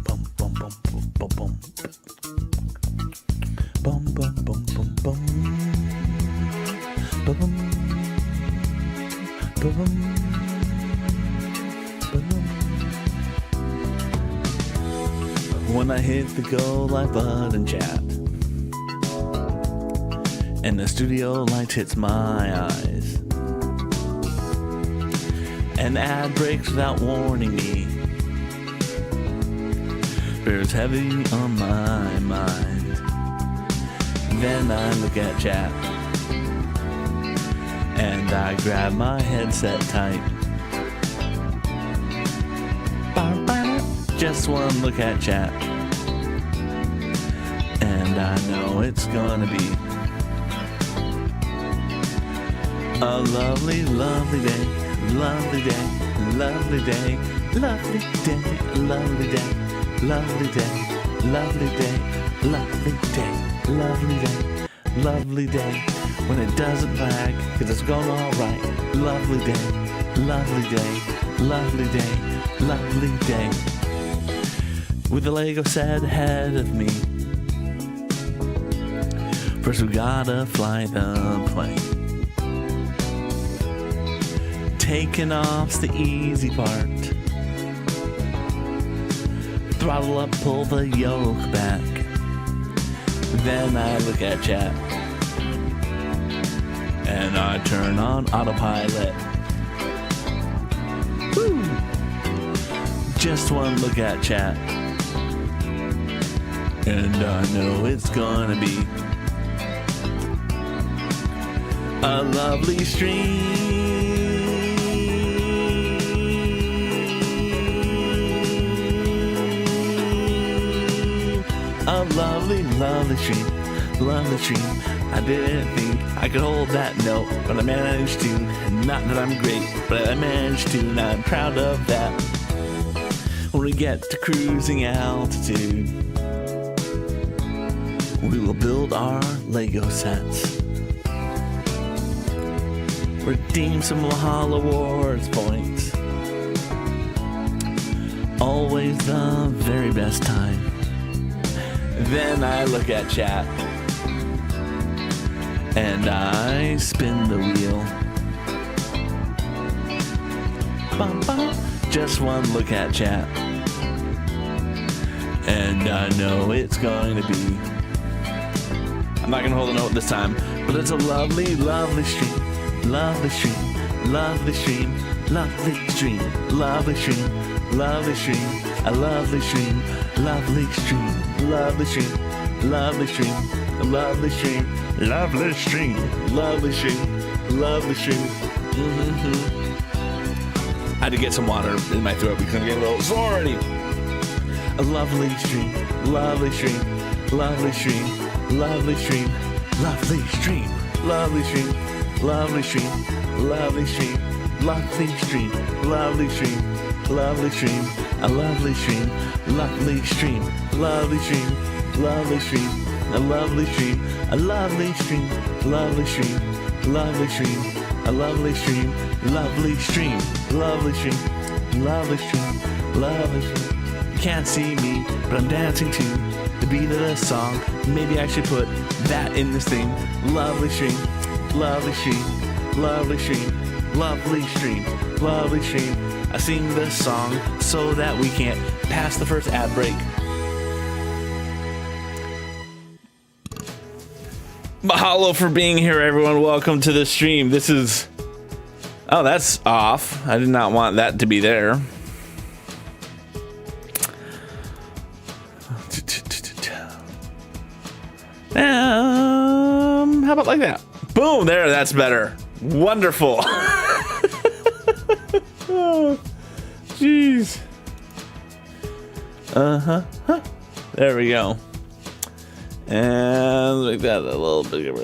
Bum bum bum bum bum. Bum bum bum bum bum. Bum bum. When I hit the go live button chat and the studio light hits my eyes, an ad breaks without warning me, bears heavy on my mind. Then I look at chat and I grab my headset tight. Just one look at chat and I know it's gonna be a lovely, lovely day, lovely day, lovely day, lovely day, lovely day, lovely day, lovely day, lovely day, lovely day, lovely day, when it doesn't lag, cause it's going alright. Lovely day, lovely day, lovely day, lovely day. With the Lego set ahead of me, first we gotta fly the plane. Taking off's the easy part. Throttle up, pull the yoke back. Then I look at chat and I turn on autopilot. Woo! Just one look at chat and I know it's gonna be a lovely stream, a lovely, lovely stream, lovely stream. I didn't think I could hold that note, but I managed to. Not that I'm great, but I managed to, and I'm proud of that. When we get to cruising altitude, we will build our Lego sets, redeem some Mahal Awards points. Always the very best time. Then I look at chat and I spin the wheel. Bum, bum. Just one look at chat and I know it's going to be, I'm not going to hold a note this time, but it's a lovely, lovely stream. Lovely stream, lovely stream, lovely stream, lovely stream, lovely stream, a lovely stream, lovely stream, lovely stream, lovely stream, a lovely stream, lovely stream, lovely stream, lovely stream. I had to get some water in my throat because I'm getting a little sore already. A lovely stream, lovely stream, lovely stream, lovely stream, lovely stream, lovely stream. Lovely stream, lovely stream, lovely stream, lovely stream, lovely stream, a lovely stream, lovely stream, lovely stream, lovely stream, a lovely stream, a lovely stream, lovely stream, lovely stream, a lovely stream, lovely stream, lovely stream, lovely stream, lovely stream. You can't see me, but I'm dancing to the beat of the song. Maybe I should put that in this thing. Lovely stream. Lovely stream, lovely stream, lovely stream, lovely stream. I sing this song so that we can't pass the first ad break. Mahalo for being here, everyone. Welcome to the stream. This is... Oh, that's off. I did not want that to be there. How about like that? Boom, there, that's better. Wonderful. Oh, jeez. There we go. And make that a little bigger.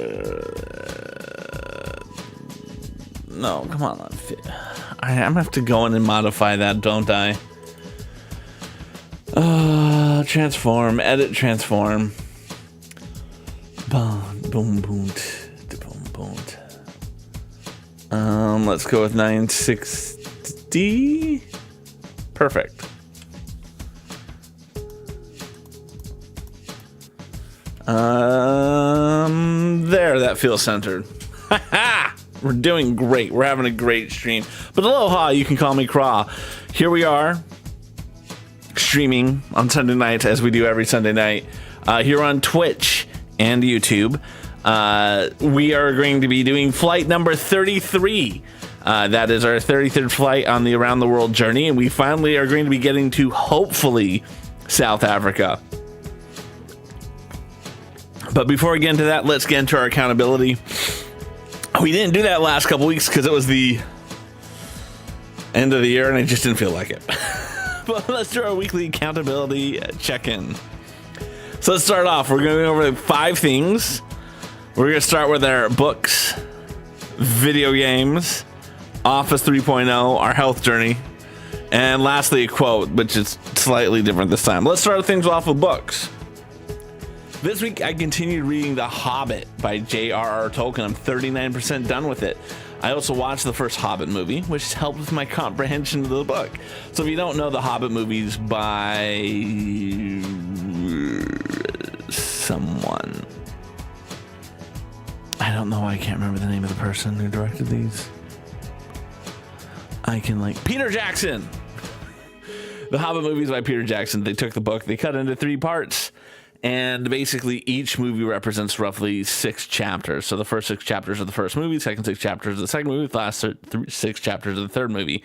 No, come on. I'm gonna have to go in and modify that, don't I? Transform, edit, transform. Boom, boom, boom. Let's go with 960. Perfect. There, that feels centered. We're doing great. We're having a great stream. But aloha, you can call me Craw. Here we are, streaming on Sunday nights, as we do every Sunday night, here on Twitch and YouTube. We are going to be doing flight number 33. That is our 33rd flight on the Around the World journey, and we finally are going to be getting to, hopefully, South Africa. But before we get into that, let's get into our accountability. We didn't do that last couple weeks because it was the end of the year and I just didn't feel like it. But let's do our weekly accountability check-in. So let's start off. We're going to go over 5 things. We're going to start with our books, video games, Office 3.0, our health journey, and lastly a quote, which is slightly different this time. Let's start things off with books. This week, I continued reading The Hobbit by J.R.R. Tolkien. I'm 39% done with it. I also watched the first Hobbit movie, which helped with my comprehension of the book. So if you don't know, the Hobbit movies by someone. I don't know. I can't remember the name of the person who directed these. Peter Jackson. The Hobbit movies by Peter Jackson. They took the book, they cut it into 3 parts. And basically, each movie represents roughly 6 chapters. So the first 6 chapters are the first movie, second 6 chapters are the second movie, the last 6 chapters are the third movie.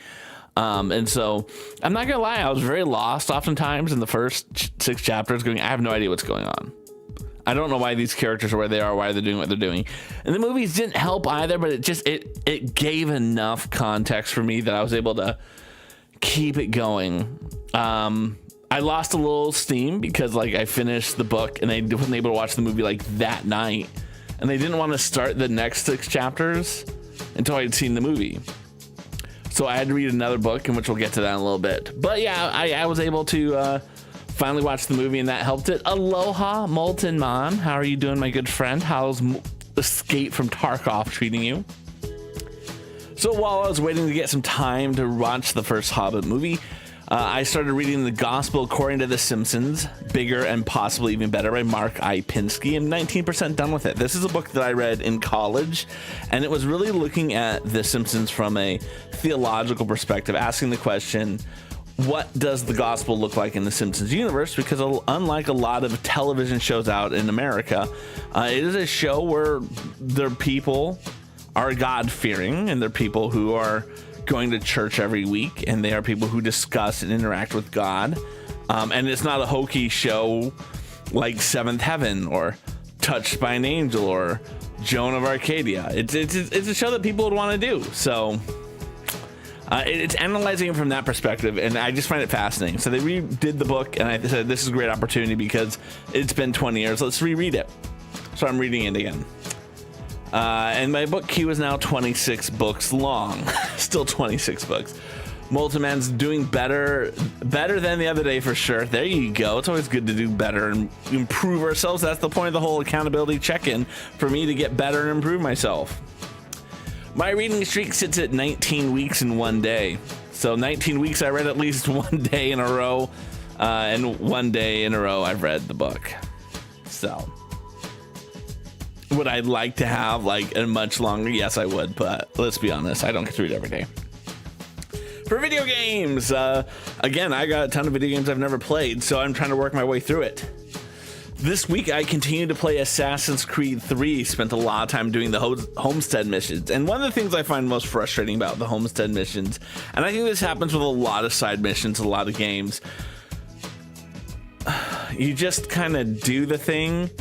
And so, I'm not going to lie, I was very lost oftentimes in the first 6 chapters, going, I have no idea what's going on. I don't know why these characters are where they are, why they're doing what they're doing. And the movies didn't help either, but it gave enough context for me that I was able to keep it going. I lost a little steam because I finished the book and I wasn't able to watch the movie that night, and they didn't want to start the next 6 chapters until I had seen the movie. So I had to read another book, in which we'll get to that in a little bit. But yeah, I was able to finally watch the movie, and that helped it. Aloha, Molten Man. How are you doing, my good friend? How's Escape from Tarkov treating you? So while I was waiting to get some time to watch the first Hobbit movie, I started reading The Gospel According to The Simpsons, Bigger and Possibly Even Better by Mark I. Pinsky. I'm 19% done with it. This is a book that I read in college, and it was really looking at The Simpsons from a theological perspective, asking the question, what does the gospel look like in The Simpsons universe? Because unlike a lot of television shows out in America, it is a show where their people are God-fearing, and they're people who are going to church every week, and they are people who discuss and interact with God. And it's not a hokey show like Seventh Heaven or Touched by an Angel or Joan of Arcadia. It's a show that people would want to do. So it's analyzing it from that perspective, and I just find it fascinating. So they redid the book, and I said, this is a great opportunity because it's been 20 years. Let's reread it. So I'm reading it again. And my book queue is now 26 books long. Still 26 books. Molten Man's doing better than the other day for sure. There you go. It's always good to do better and improve ourselves. That's the point of the whole accountability check-in, for me to get better and improve myself. My reading streak sits at 19 weeks in 1 day. So 19 weeks I read at least 1 day in a row. And 1 day in a row I've read the book. So would I like to have a much longer? Yes, I would, but let's be honest, I don't get to read every day. For video games, again, I got a ton of video games I've never played, so I'm trying to work my way through it. This week, I continued to play Assassin's Creed 3, spent a lot of time doing the homestead missions, and one of the things I find most frustrating about the homestead missions, and I think this happens with a lot of side missions, a lot of games, you just kind of do the thing,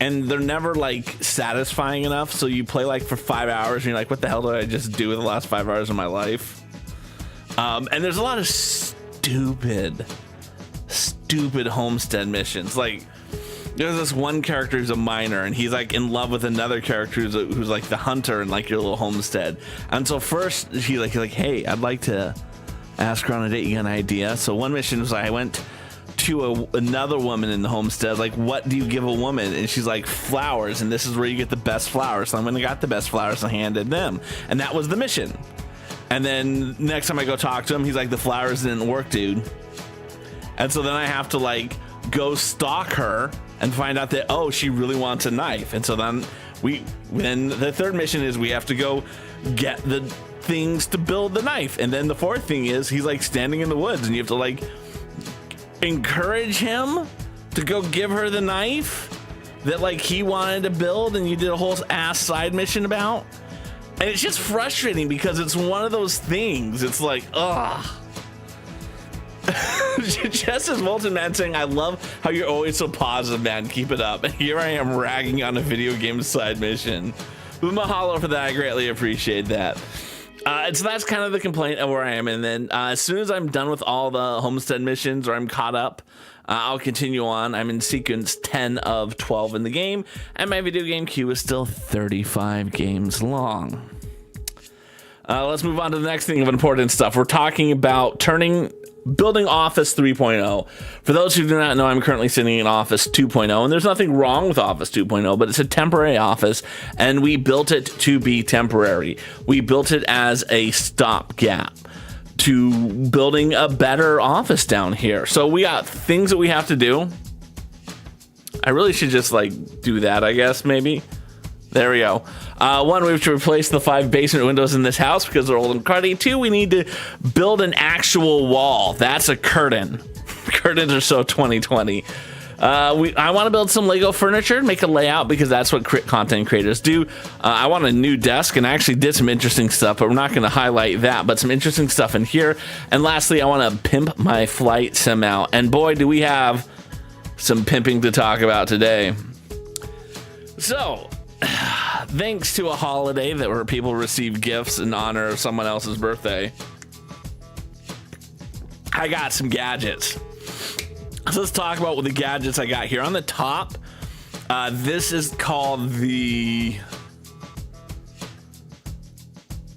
and they're never satisfying enough. So you play for 5 hours and you're like, what the hell did I just do with the last 5 hours of my life? And there's a lot of stupid homestead missions. There's this one character who's a miner, and he's in love with another character who's the hunter in your little homestead. And so first he's like, hey, I'd like to ask her on a date. You got an idea? So one mission was I went to another woman in the homestead, what do you give a woman? And she's like, flowers, and this is where you get the best flowers. So I went and got the best flowers and handed them, and that was the mission. And then next time I go talk to him, he's like, the flowers didn't work, dude. And so then I have to go stalk her and find out that, oh, she really wants a knife. And so then the third mission is we have to go get the things to build the knife. And then the fourth thing is he's like standing in the woods and you have to like encourage him to go give her the knife that like he wanted to build and you did a whole ass side mission about. And it's just frustrating because it's one of those things. It's like, ugh. Just as Molten Man saying, I love how you're always so positive, man. Keep it up. And here I am ragging on a video game side mission. But mahalo for that. I greatly appreciate that. So that's kind of the complaint of where I am. And then as soon as I'm done with all the homestead missions or I'm caught up, I'll continue on. I'm in sequence 10 of 12 in the game, and my video game queue is still 35 games long. Let's move on to the next thing of important stuff. We're talking about building Office 3.0. For those who do not know, I'm currently sitting in Office 2.0, and there's nothing wrong with Office 2.0, but it's a temporary office, and we built it to be temporary. We built it as a stopgap to building a better office down here. So we got things that we have to do. I really should just like do that, I guess, maybe. There we go. One, we have to replace the 5 basement windows in this house because they're old and cruddy. 2, we need to build an actual wall. That's a curtain. Curtains are so 2020. I want to build some Lego furniture, make a layout because that's what content creators do. I want a new desk, and I actually did some interesting stuff, but we're not going to highlight that, but some interesting stuff in here. And lastly, I want to pimp my flight sim out. And boy, do we have some pimping to talk about today. So, thanks to a holiday where people receive gifts in honor of someone else's birthday, I got some gadgets. So let's talk about what the gadgets I got here. On the top, this is called the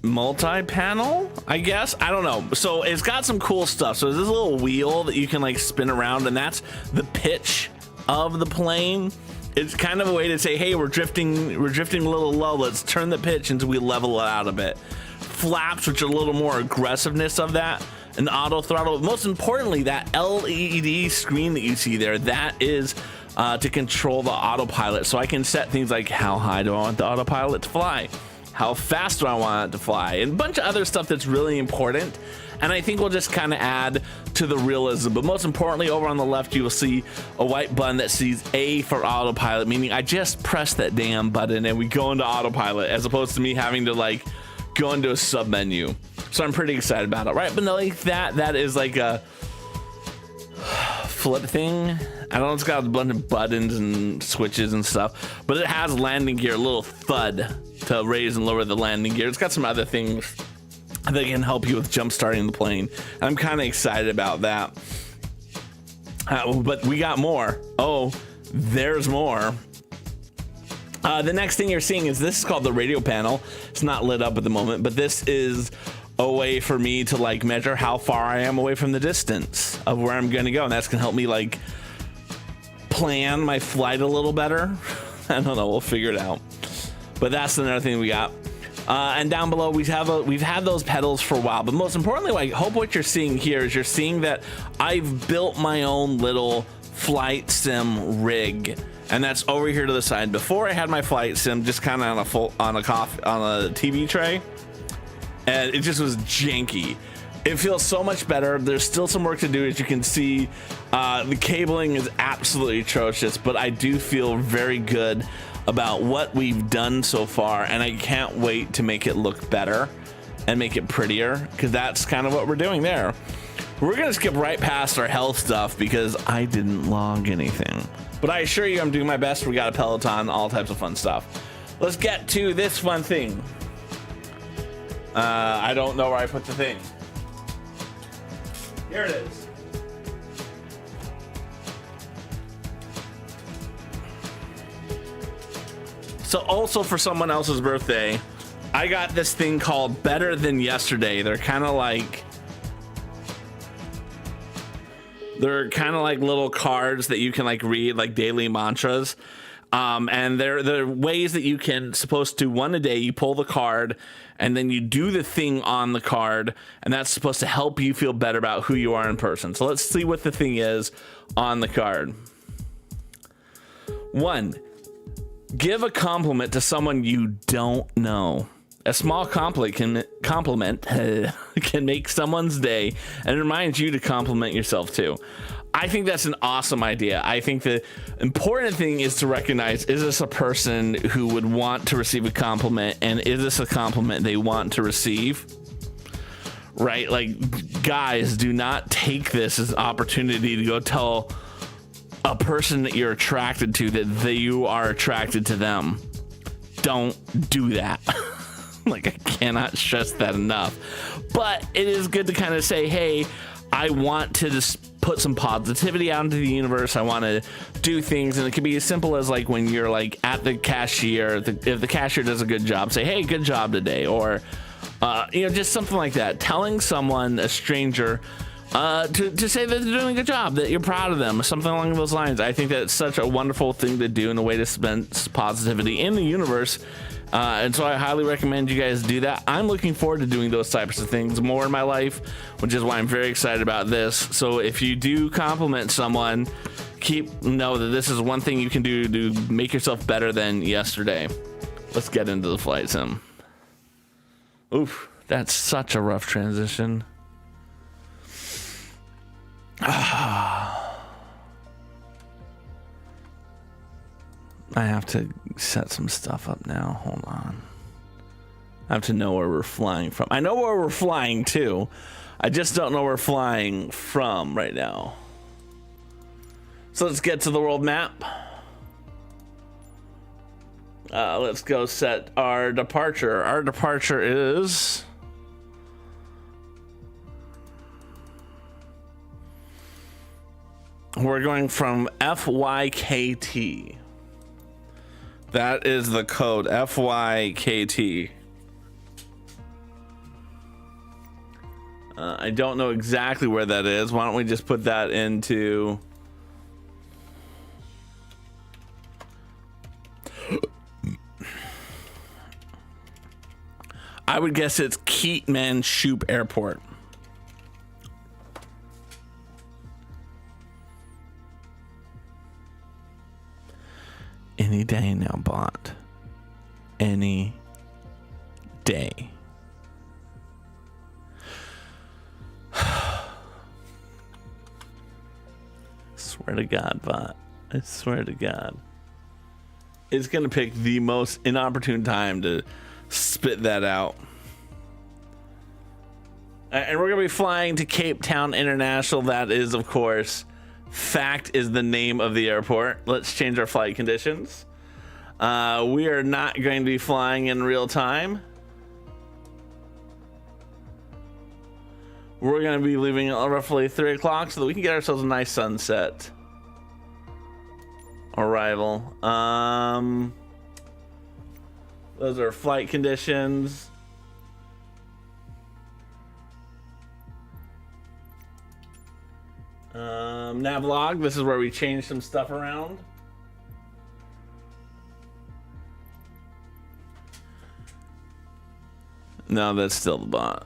multi-panel, I guess. I don't know. So it's got some cool stuff. So there's this little wheel that you can like spin around, and that's the pitch of the plane. It's kind of a way to say, hey, we're drifting a little low. Let's turn the pitch until we level it out a bit. Flaps, which are a little more aggressiveness of that. An auto throttle. Most importantly, that LED screen that you see there, that is to control the autopilot. So I can set things like how high do I want the autopilot to fly? How fast do I want it to fly? And a bunch of other stuff that's really important. And I think we'll just kind of add to the realism. But most importantly, over on the left, you will see a white button that says A for autopilot, meaning I just press that damn button and we go into autopilot, as opposed to me having to like go into a sub menu. So I'm pretty excited about it, right? But no, like that is like a flip thing. I don't know, it's got a bunch of buttons and switches and stuff, but it has landing gear, a little thud to raise and lower the landing gear. It's got some other things that can help you with jump starting the plane. I'm kind of excited about that. But we got more. Oh, there's more. The next thing you're seeing is this is called the radio panel. It's not lit up at the moment, but this is a way for me to like measure how far I am away from the distance of where I'm going to go. And that's going to help me like plan my flight a little better. I don't know. We'll figure it out. But that's another thing we got. And down below, we've had those pedals for a while. But most importantly, I hope what you're seeing here is you're seeing that I've built my own little flight sim rig. And that's over here to the side. Before I had my flight sim just kind of on a TV tray, and it just was janky. It feels so much better. There's still some work to do, as you can see. The cabling is absolutely atrocious, but I do feel very good about what we've done so far, and I can't wait to make it look better and make it prettier, because that's kind of what we're doing there. We're gonna skip right past our health stuff because I didn't log anything, but I assure you I'm doing my best. We got a Peloton, all types of fun stuff. Let's get to this fun thing. I don't know where I put the thing. Here it is. So also for someone else's birthday, I got this thing called Better Than Yesterday. They're kind of like little cards that you can like read, like daily mantras. And there are ways that you can supposed to one a day. You pull the card and then you do the thing on the card, and that's supposed to help you feel better about who you are in person. So let's see what the thing is on the card. 1, give a compliment to someone you don't know. A small compliment can make someone's day, and it reminds you to compliment yourself too. I think that's an awesome idea. I think the important thing is to recognize, is this a person who would want to receive a compliment, and is this a compliment they want to receive? Right? Like, guys, do not take this as an opportunity to go tell a person that you're attracted to that you are attracted to them. Don't do that. Like, I cannot stress that enough. But it is good to kind of say, hey, I want to just put some positivity out into the universe. I want to do things, and it can be as simple as like when you're like at the cashier, if the cashier does a good job, say, hey, good job today, or just something like that. Telling someone, a stranger, to say that they're doing a good job, that you're proud of them, something along those lines. I think that's such a wonderful thing to do, and a way to spend positivity in the universe. And so I highly recommend you guys do that. I'm looking forward to doing those types of things more in my life, which is why I'm very excited about this. So if you do compliment someone, know that this is one thing you can do to make yourself better than yesterday. Let's get into the flight sim. Oof, that's such a rough transition. I have to set some stuff up now. Hold on. I have to know where we're flying from. I know where we're flying to. I just don't know where we're flying from right now. So let's get to the world map. Let's go set our departure. Our departure is... we're going from FYKT. That is the code, FYKT. I don't know exactly where that is. Why don't we just put that into... I would guess it's Keetmanshoop Airport. Any day now, bot. Any day. Swear to God, bot. I swear to God. It's going to pick the most inopportune time to spit that out. And we're going to be flying to Cape Town International. That is, of course... Fact is the name of the airport. Let's change our flight conditions. We are not going to be flying in real time. We're going to be leaving at roughly 3 o'clock so that we can get ourselves a nice sunset. Arrival. Those are flight conditions. Navlog, this is where we change some stuff around. No, that's still the bot.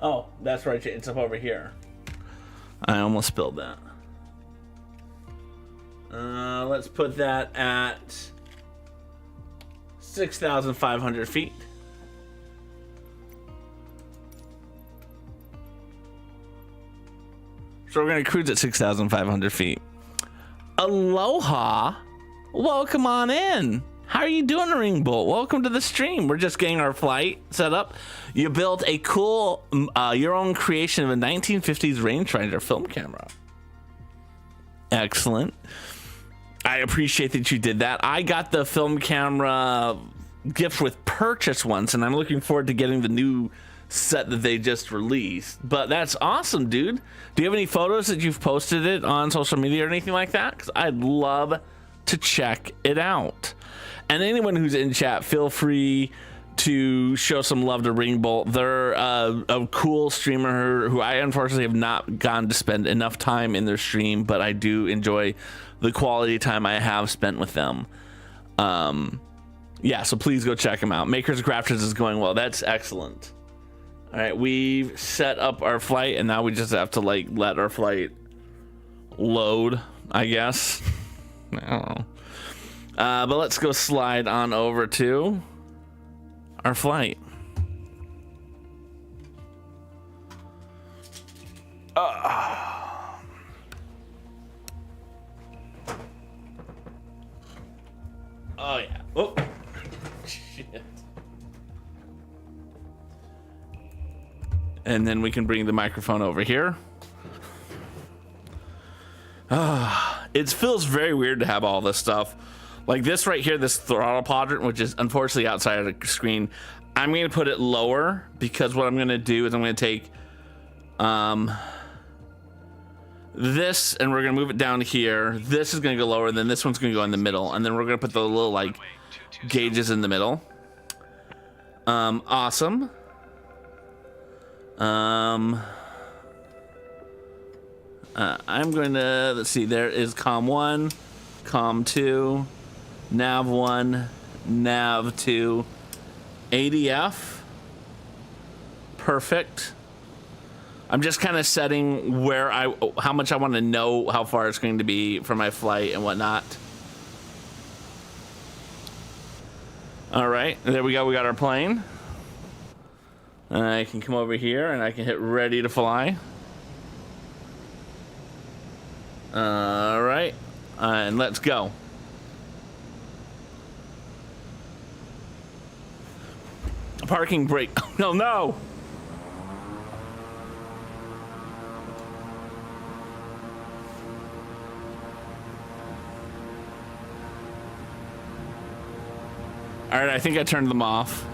Oh, that's right. It's up over here. I almost spilled that. Let's put that at 6,500 feet. So we're going to cruise at 6,500 feet. Aloha. Welcome on in. How are you doing, Ringbolt? Welcome to the stream. We're just getting our flight set up. You built a cool, your own creation of a 1950s rangefinder film camera. Excellent. I appreciate that you did that. I got the film camera gift with purchase once, and I'm looking forward to getting the new set that they just released. But that's awesome, dude. Do you have any photos that you've posted it on social media or anything like that? Because I'd love to check it out. And anyone who's in chat, feel free to show some love to Ringbolt. They're a cool streamer who I unfortunately have not gotten to spend enough time in their stream, but I do enjoy the quality time I have spent with them. Yeah, so please go check them out. Makers and Crafters is going well. That's excellent. All right, we've set up our flight, and now we just have to like let our flight load, I guess. I don't know. But let's go slide on over to our flight. Oh yeah. Oh shit. And then we can bring the microphone over here. It feels very weird to have all this stuff. Like this right here, this throttle quadrant, which is unfortunately outside of the screen. I'm going to put it lower because what I'm going to do is I'm going to take this and we're going to move it down here. This is going to go lower, then this one's going to go in the middle, and then we're going to put the little like gauges in the middle. Awesome. I'm going to, let's see, there is COM 1, COM 2, nav 1, nav 2, ADF. Perfect. I'm just kind of setting where how much I want to know how far it's going to be for my flight and whatnot. All right, there we go. We got our plane. And I can come over here and I can hit ready to fly. All right, and let's go. Parking brake. Oh no! All right, I think I turned them off.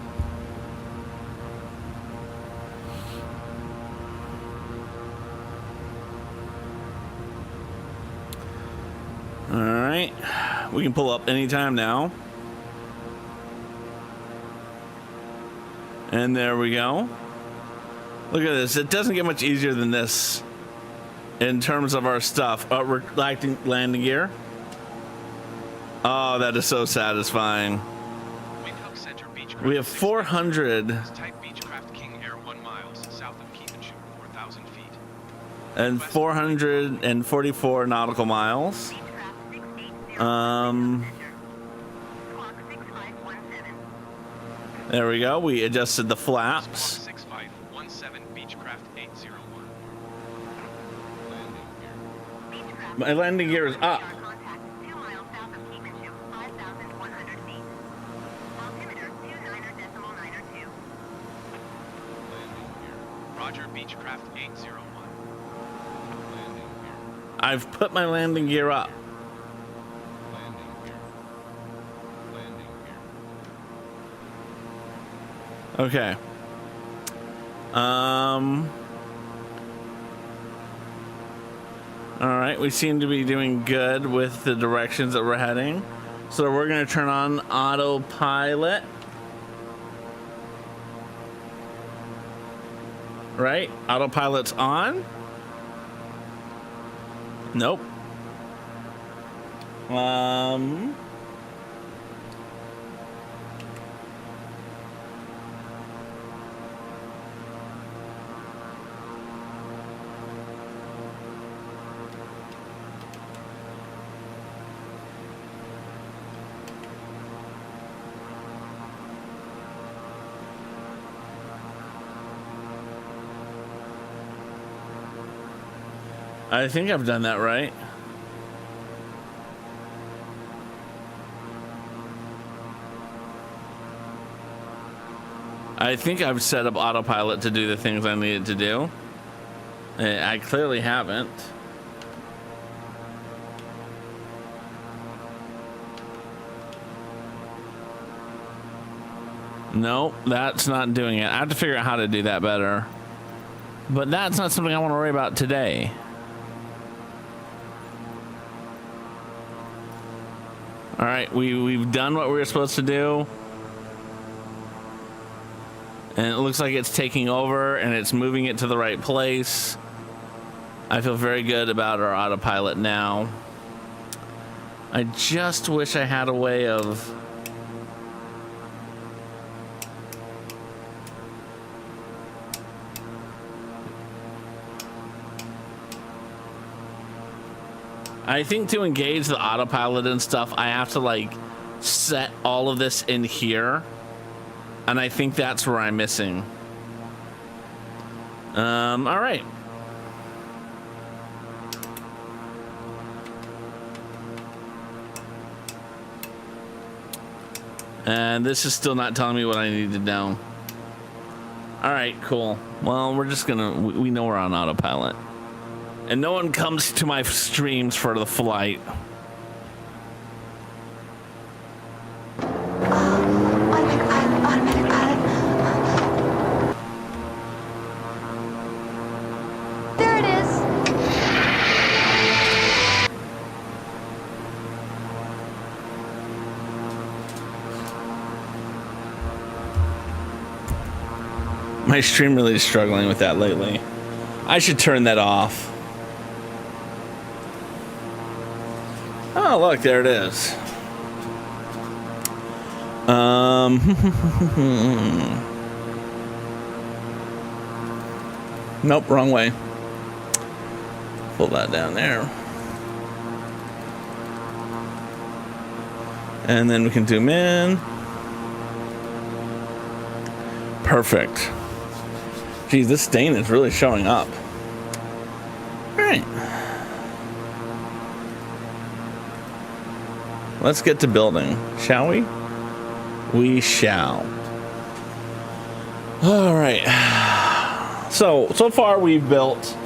All right, we can pull up anytime now. And there we go. Look at this. It doesn't get much easier than this in terms of our stuff. We're landing gear. Oh, that is so satisfying. We have 400 and 444 nautical miles. There we go. We adjusted the flaps. My landing gear is up. Roger, Beechcraft 801. I've put my landing gear up. Okay. All right, we seem to be doing good with the directions that we're heading. So we're going to turn on autopilot. Right? Autopilot's on. Nope. I think I've done that right. I think I've set up autopilot to do the things I needed to do. I clearly haven't. Nope, that's not doing it. I have to figure out how to do that better. But that's not something I want to worry about today. All right, we've done what we were supposed to do. And it looks like it's taking over and it's moving it to the right place. I feel very good about our autopilot now. I just wish I had a way of... I think to engage the autopilot and stuff, I have to like set all of this in here. And I think that's where I'm missing. All right. And this is still not telling me what I need to know. All right, cool. Well, we're just gonna, we know we're on autopilot. And no one comes to my streams for the flight. Automatic pilot. There it is. My stream really is struggling with that lately. I should turn that off. Oh, look, there it is. Nope, wrong way. Pull that down there. And then we can zoom in. Perfect. Geez, this stain is really showing up. All right. Let's get to building, shall we? We shall. All right. So far we've built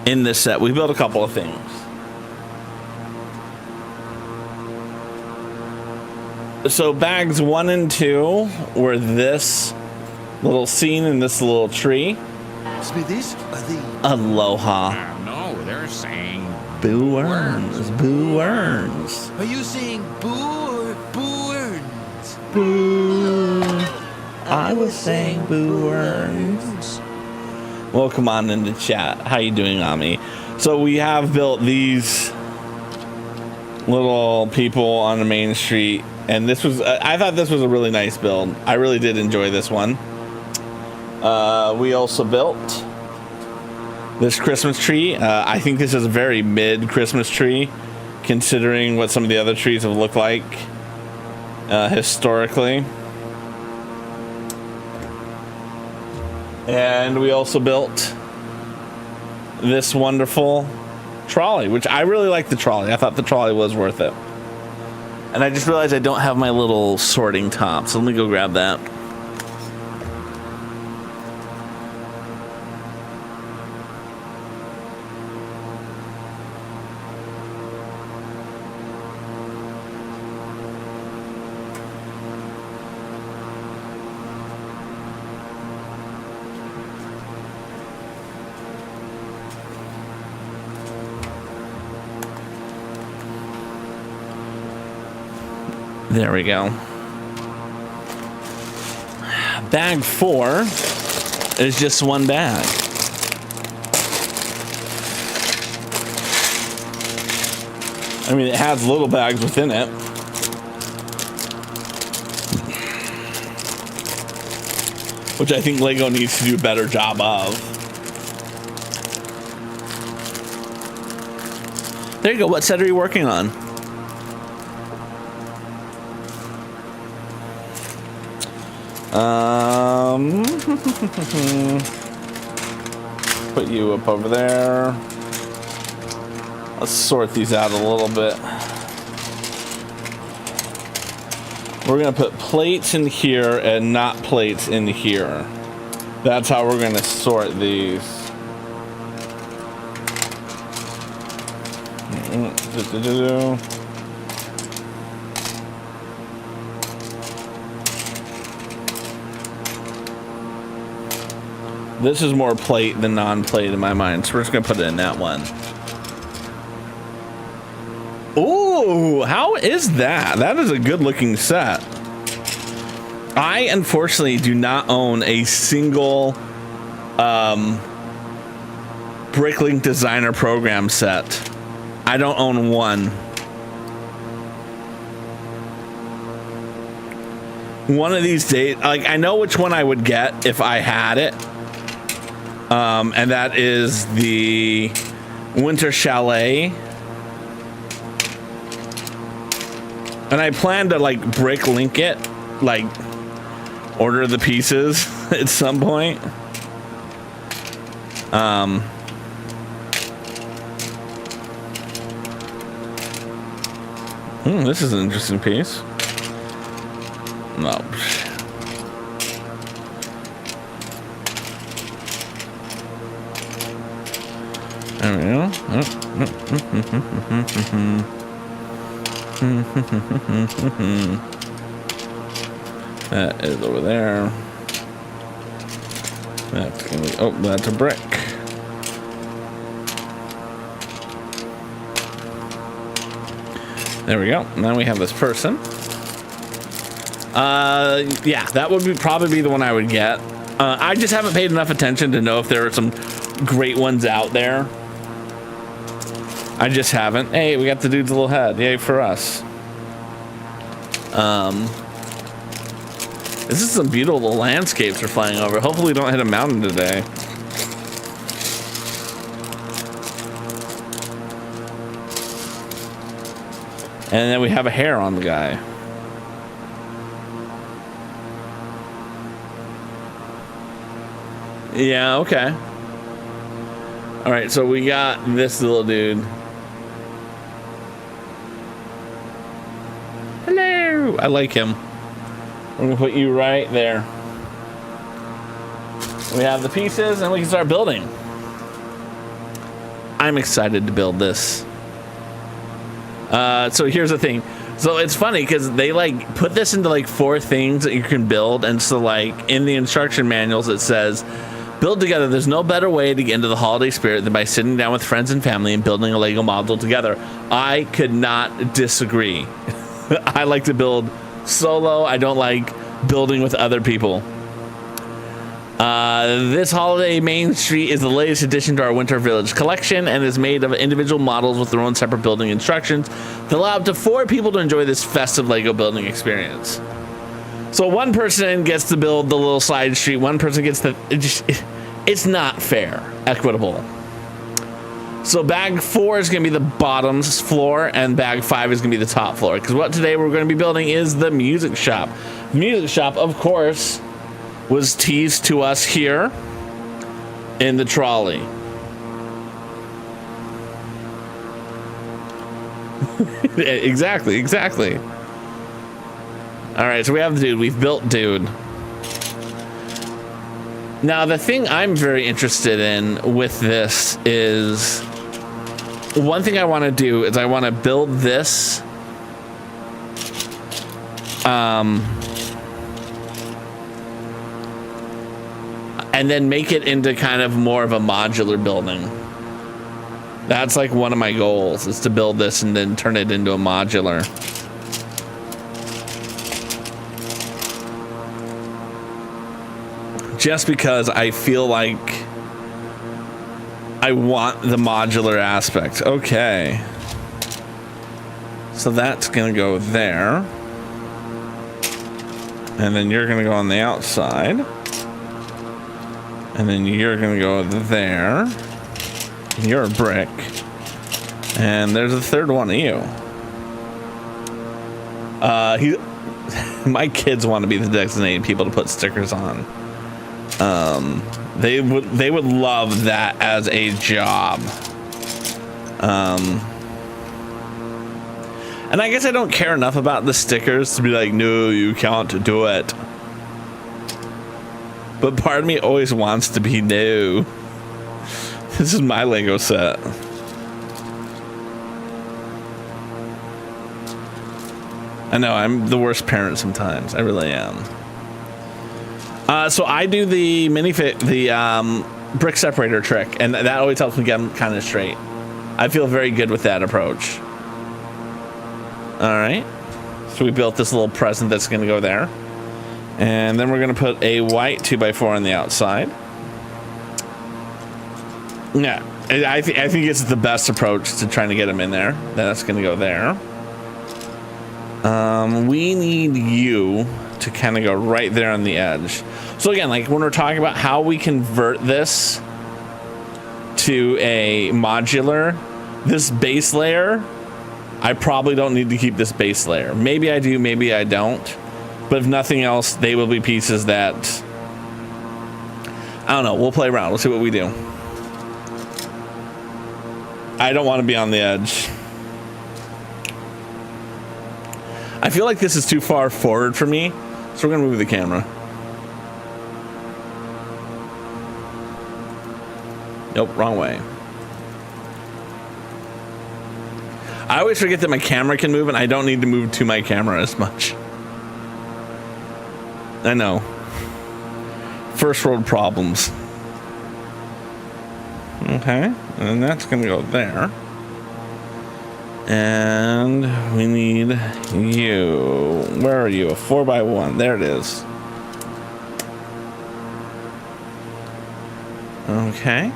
in this set, we've built a couple of things. So bags 1 and 2 were this little scene in this little tree. Smithies? Aloha. No, they're saying Boo Earns. Boo Earns. Are you saying boo or boo earns? Boo. I was saying Boo Earns. Welcome on into chat. How you doing, Ami? So we have built these little people on the main street, and this was I thought this was a really nice build. I really did enjoy this one. We also built this Christmas tree. I think this is a very mid Christmas tree, considering what some of the other trees have looked like historically. And we also built this wonderful trolley, which I really like the trolley. I thought the trolley was worth it. And I just realized I don't have my little sorting top, so let me go grab that. There we go. Bag 4 is just one bag. I mean, it has little bags within it. Which I think Lego needs to do a better job of. There you go. What set are you working on? Put you up over there. Let's sort these out a little bit. We're gonna put plates in here and not plates in here. That's how we're gonna sort these. This is more plate than non-plate in my mind, so we're just gonna put it in that one. Ooh, how is that? That is a good looking set. I unfortunately do not own a single Bricklink Designer program set. I don't own one. One of these days, like, I know which one I would get if I had it. And that is the Winter Chalet. And I plan to like Bricklink it, like order the pieces at some point. This is an interesting piece. No. There we go. That is over there. That's gonna be, oh, that's a brick. There we go. Now we have this person. Yeah, that would be probably the one I would get. I just haven't paid enough attention to know if there are some great ones out there. I just haven't. Hey, we got the dude's little head. Yay for us. This is some beautiful landscapes we're flying over. Hopefully we don't hit a mountain today. And then we have a hair on the guy. Yeah, okay. All right, so we got this little dude. Hello. I like him. We're gonna put you right there. We have the pieces and we can start building. I'm excited to build this. So here's the thing. So it's funny because they like put this into like 4 things that you can build. And so like in the instruction manuals, it says, build together. There's no better way to get into the holiday spirit than by sitting down with friends and family and building a Lego module together. I could not disagree. I like to build solo. I don't like building with other people. This holiday main street is the latest addition to our Winter Village collection and is made of individual models with their own separate building instructions to allow up to 4 people to enjoy this festive Lego building experience. So one person gets to build the little side street, one person gets the... It's not fair, equitable. So bag 4 is going to be the bottom floor and bag 5 is going to be the top floor. Because what today we're going to be building is the music shop. The music shop, of course, was teased to us here in the trolley. Exactly. All right, so we have the dude. We've built dude. Now, the thing I'm very interested in with this is... One thing I want to do is I want to build this... and then make it into kind of more of a modular building. That's like one of my goals, is to build this and then turn it into a modular. Just because I feel like I want the modular aspect. Okay. So that's gonna go there. And then you're gonna go on the outside. And then you're gonna go there. You're a brick. And there's a third one of you. My kids want to be the designated people to put stickers on. They would love that as a job. And I guess I don't care enough about the stickers to be like, no, you can't do it. But part of me always wants to be new. This is my Lego set. I know, I'm the worst parent sometimes. I really am. So I do the brick separator trick, and that always helps me get them kind of straight. I feel very good with that approach. All right. So we built this little present that's going to go there. And then we're going to put a white 2x4 on the outside. Yeah, I think it's the best approach to trying to get them in there. That's going to go there. We need you to kind of go right there on the edge. So again, like when we're talking about how we convert this to a modular, this base layer, I probably don't need to keep this base layer. Maybe I do, maybe I don't. But if nothing else, they will be pieces that, I don't know, we'll play around. We'll see what we do. I don't want to be on the edge. I feel like this is too far forward for me, so we're going to move the camera. Nope, wrong way. I always forget that my camera can move and I don't need to move to my camera as much. I know. First world problems. Okay, and that's gonna go there. And we need you. Where are you? A 4x1. There it is. Okay.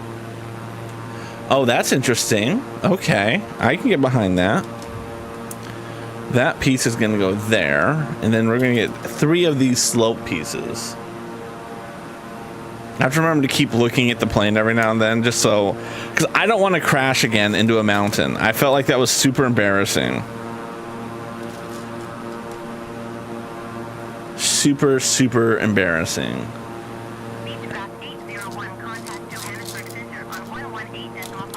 Oh, that's interesting. Okay, I can get behind that. That piece is going to go there, and then we're going to get 3 of these slope pieces. I have to remember to keep looking at the plane every now and then, just so, because I don't want to crash again into a mountain. I felt like that was super embarrassing. Super, super embarrassing.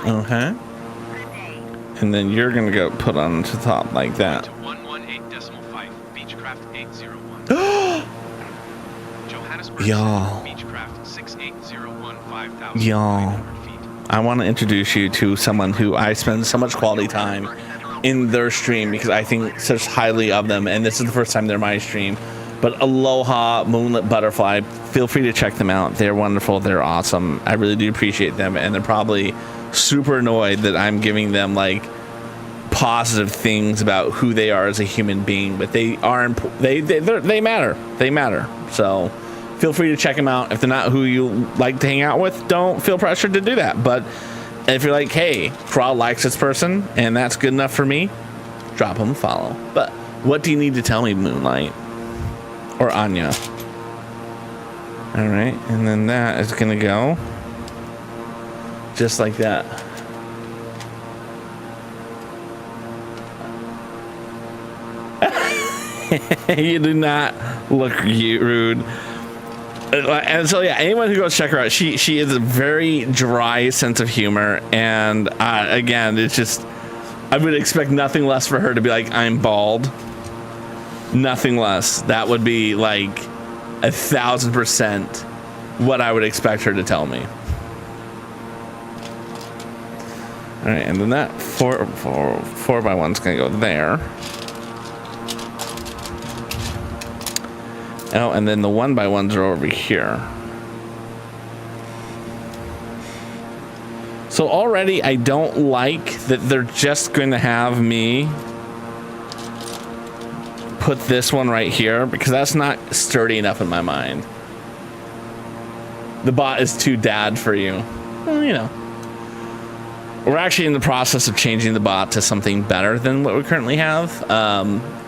Okay. And then you're going to go put on to top like that. 118.5, Beechcraft 801. Johannesburg, Y'all. Beechcraft 6801, 5,000 Y'all. feet. I want to introduce you to someone who I spend so much quality time in their stream because I think such highly of them, and this is the first time they're my stream. But Aloha Moonlit Butterfly, feel free to check them out. They're wonderful. They're awesome. I really do appreciate them, and they're probably super annoyed that I'm giving them like positive things about who they are as a human being, but they are they matter. They matter. So feel free to check them out. If they're not who you like to hang out with, don't feel pressured to do that. But if you're like, hey, Crawl likes this person and that's good enough for me, drop them a follow. But what do you need to tell me, Moonlight or Anya? All right, and then that is gonna go just like that. You do not look rude. And so yeah, anyone who goes check her out, she is a very dry sense of humor, and again, it's just I would expect nothing less for her to be like, I'm bald. Nothing less. That would be like 1,000% what I would expect her to tell me. All right, and then that 4x1's gonna go there. Oh, and then the 1x1s are over here. So already I don't like that they're just going to have me put this one right here because that's not sturdy enough in my mind. The bot is too dad for you. Well, you know. We're actually in the process of changing the bot to something better than what we currently have.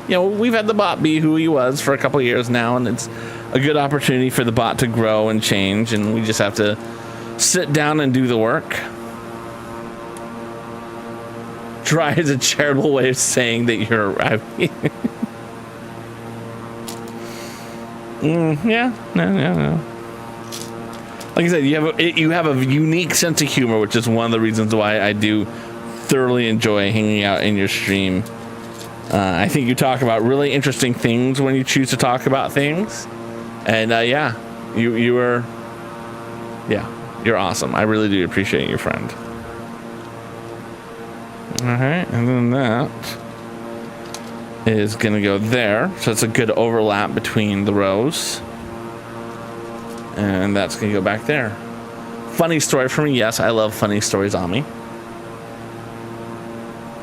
You know, we've had the bot be who he was for a couple of years now, and it's a good opportunity for the bot to grow and change, and we just have to sit down and do the work. Dry is a charitable way of saying that you're yeah, no. Like I said, you have a unique sense of humor, which is one of the reasons why I do thoroughly enjoy hanging out in your stream. I think you talk about really interesting things when you choose to talk about things, and yeah, you're awesome. I really do appreciate you, friend. All right, and then that is gonna go there, so it's a good overlap between the rows. And that's gonna go back there. Funny story for me. Yes, I love funny stories on me.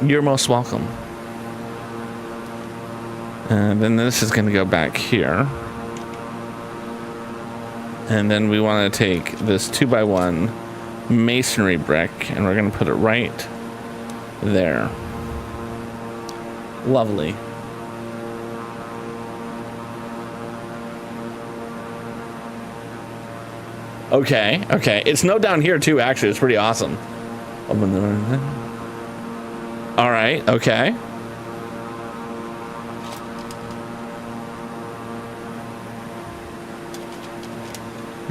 You're most welcome. And then this is gonna go back here. And then we want to take this 2x1 masonry brick and we're going to put it right there. Lovely. Okay, okay. It snowed down here too, actually. It's pretty awesome. Open the door. All right, okay.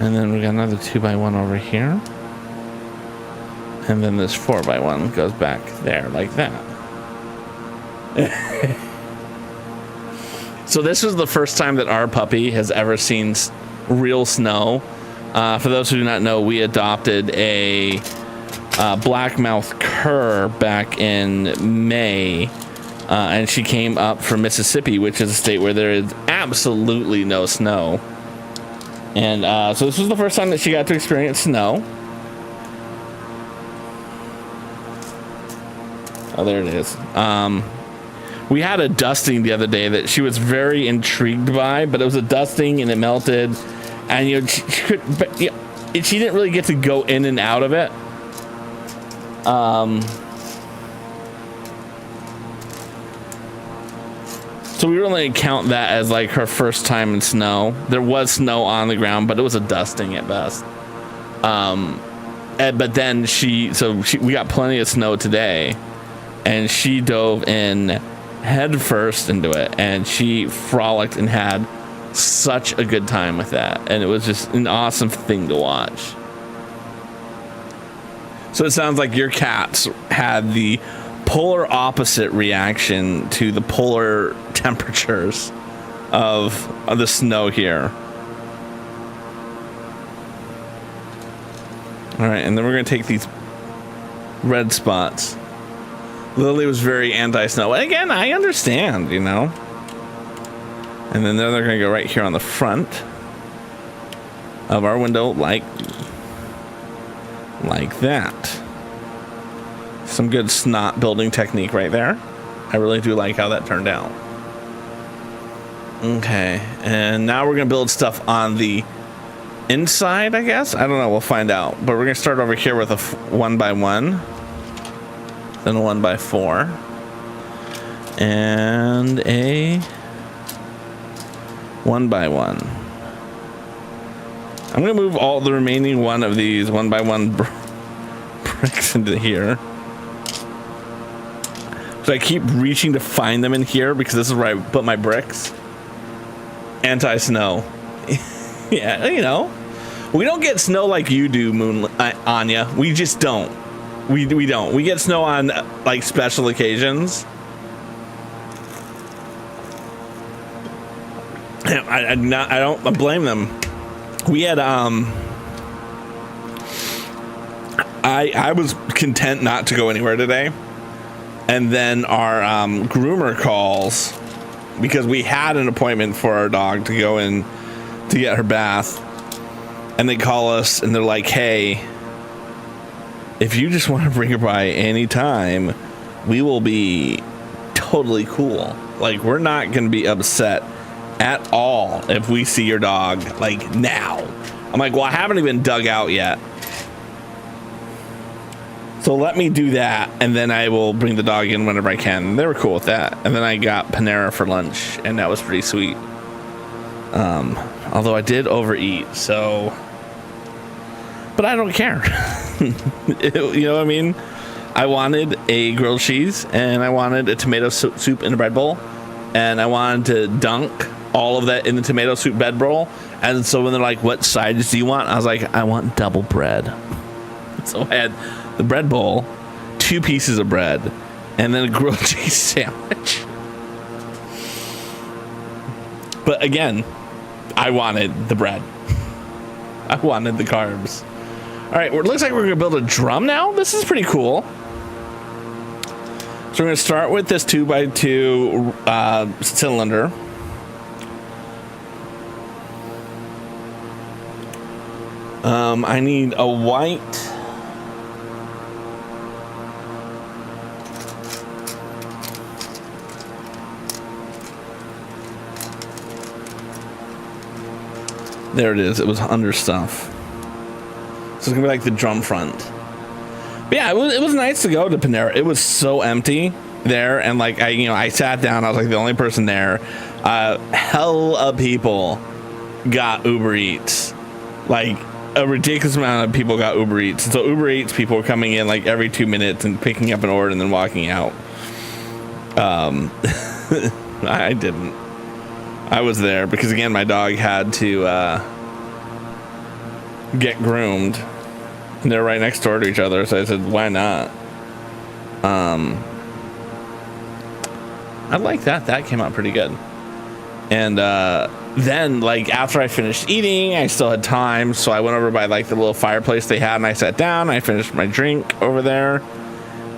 And then we got another 2x1 over here. And then this 4x1 goes back there like that. So this is the first time that our puppy has ever seen real snow. For those who do not know, we adopted a blackmouth cur back in May. And she came up from Mississippi, which is a state where there is absolutely no snow. And so this was the first time that she got to experience snow. Oh, there it is. We had a dusting the other day that she was very intrigued by, but it was a dusting and it melted. And you know, she didn't really get to go in and out of it. So we really count that as like her first time in snow. There was snow on the ground, but it was a dusting at best. But then we got plenty of snow today, and she dove in head first into it, and she frolicked and had such a good time with that, and it was just an awesome thing to watch. So it sounds like your cats had the polar opposite reaction to the polar temperatures of the snow here. All right, and then we're gonna take these red spots. Lily was very anti-snow. Again, I understand, you know. And then they're gonna go right here on the front of our window, like that. Some good snot building technique right there. I really do like how that turned out. Okay, and now we're gonna build stuff on the inside, I guess. I don't know, we'll find out. But we're gonna start over here with a 1x1, then a 1x4, and a 1x1. I'm gonna move all the remaining one of these 1x1 bricks into here. So I keep reaching to find them in here because this is where I put my bricks. Anti-snow. Yeah, you know, we don't get snow like you do, Anya. We just don't. We don't. We get snow on like special occasions. I don't blame them. We had I was content not to go anywhere today, and then our groomer calls because we had an appointment for our dog to go in to get her bath, and they call us and they're like, hey, if you just want to bring her by anytime, we will be totally cool. Like, we're not going to be upset at all if we see your dog like now. I'm like, well, I haven't even dug out yet, so let me do that, and then I will bring the dog in whenever I can. And they were cool with that. And then I got Panera for lunch, and that was pretty sweet. Although I did overeat, so, but I don't care. You know what I mean? I wanted a grilled cheese, and I wanted a tomato soup in a bread bowl, and I wanted to dunk all of that in the tomato soup bread bowl. And so when they're like, what sides do you want? I was like, I want double bread. So I had the bread bowl, 2 pieces of bread, and then a grilled cheese sandwich. But again, I wanted the bread. I wanted the carbs. All right, well, it looks like we're gonna build a drum now. This is pretty cool. So we're gonna start with this 2x2 cylinder. I need a white. There it is. It was under stuff. So it's gonna be like the drum front. But yeah, it was nice to go to Panera. It was so empty there, and like I sat down. I was like the only person there. Hell of people got Uber Eats. Like a ridiculous amount of people got Uber Eats. So Uber Eats people were coming in like every 2 minutes and picking up an order and then walking out. I didn't. I was there because again my dog had to get groomed. And they're right next door to each other, so I said, why not? I like that. That came out pretty good. And then like after I finished eating, I still had time, so I went over by like the little fireplace they had and I sat down. I finished my drink over there,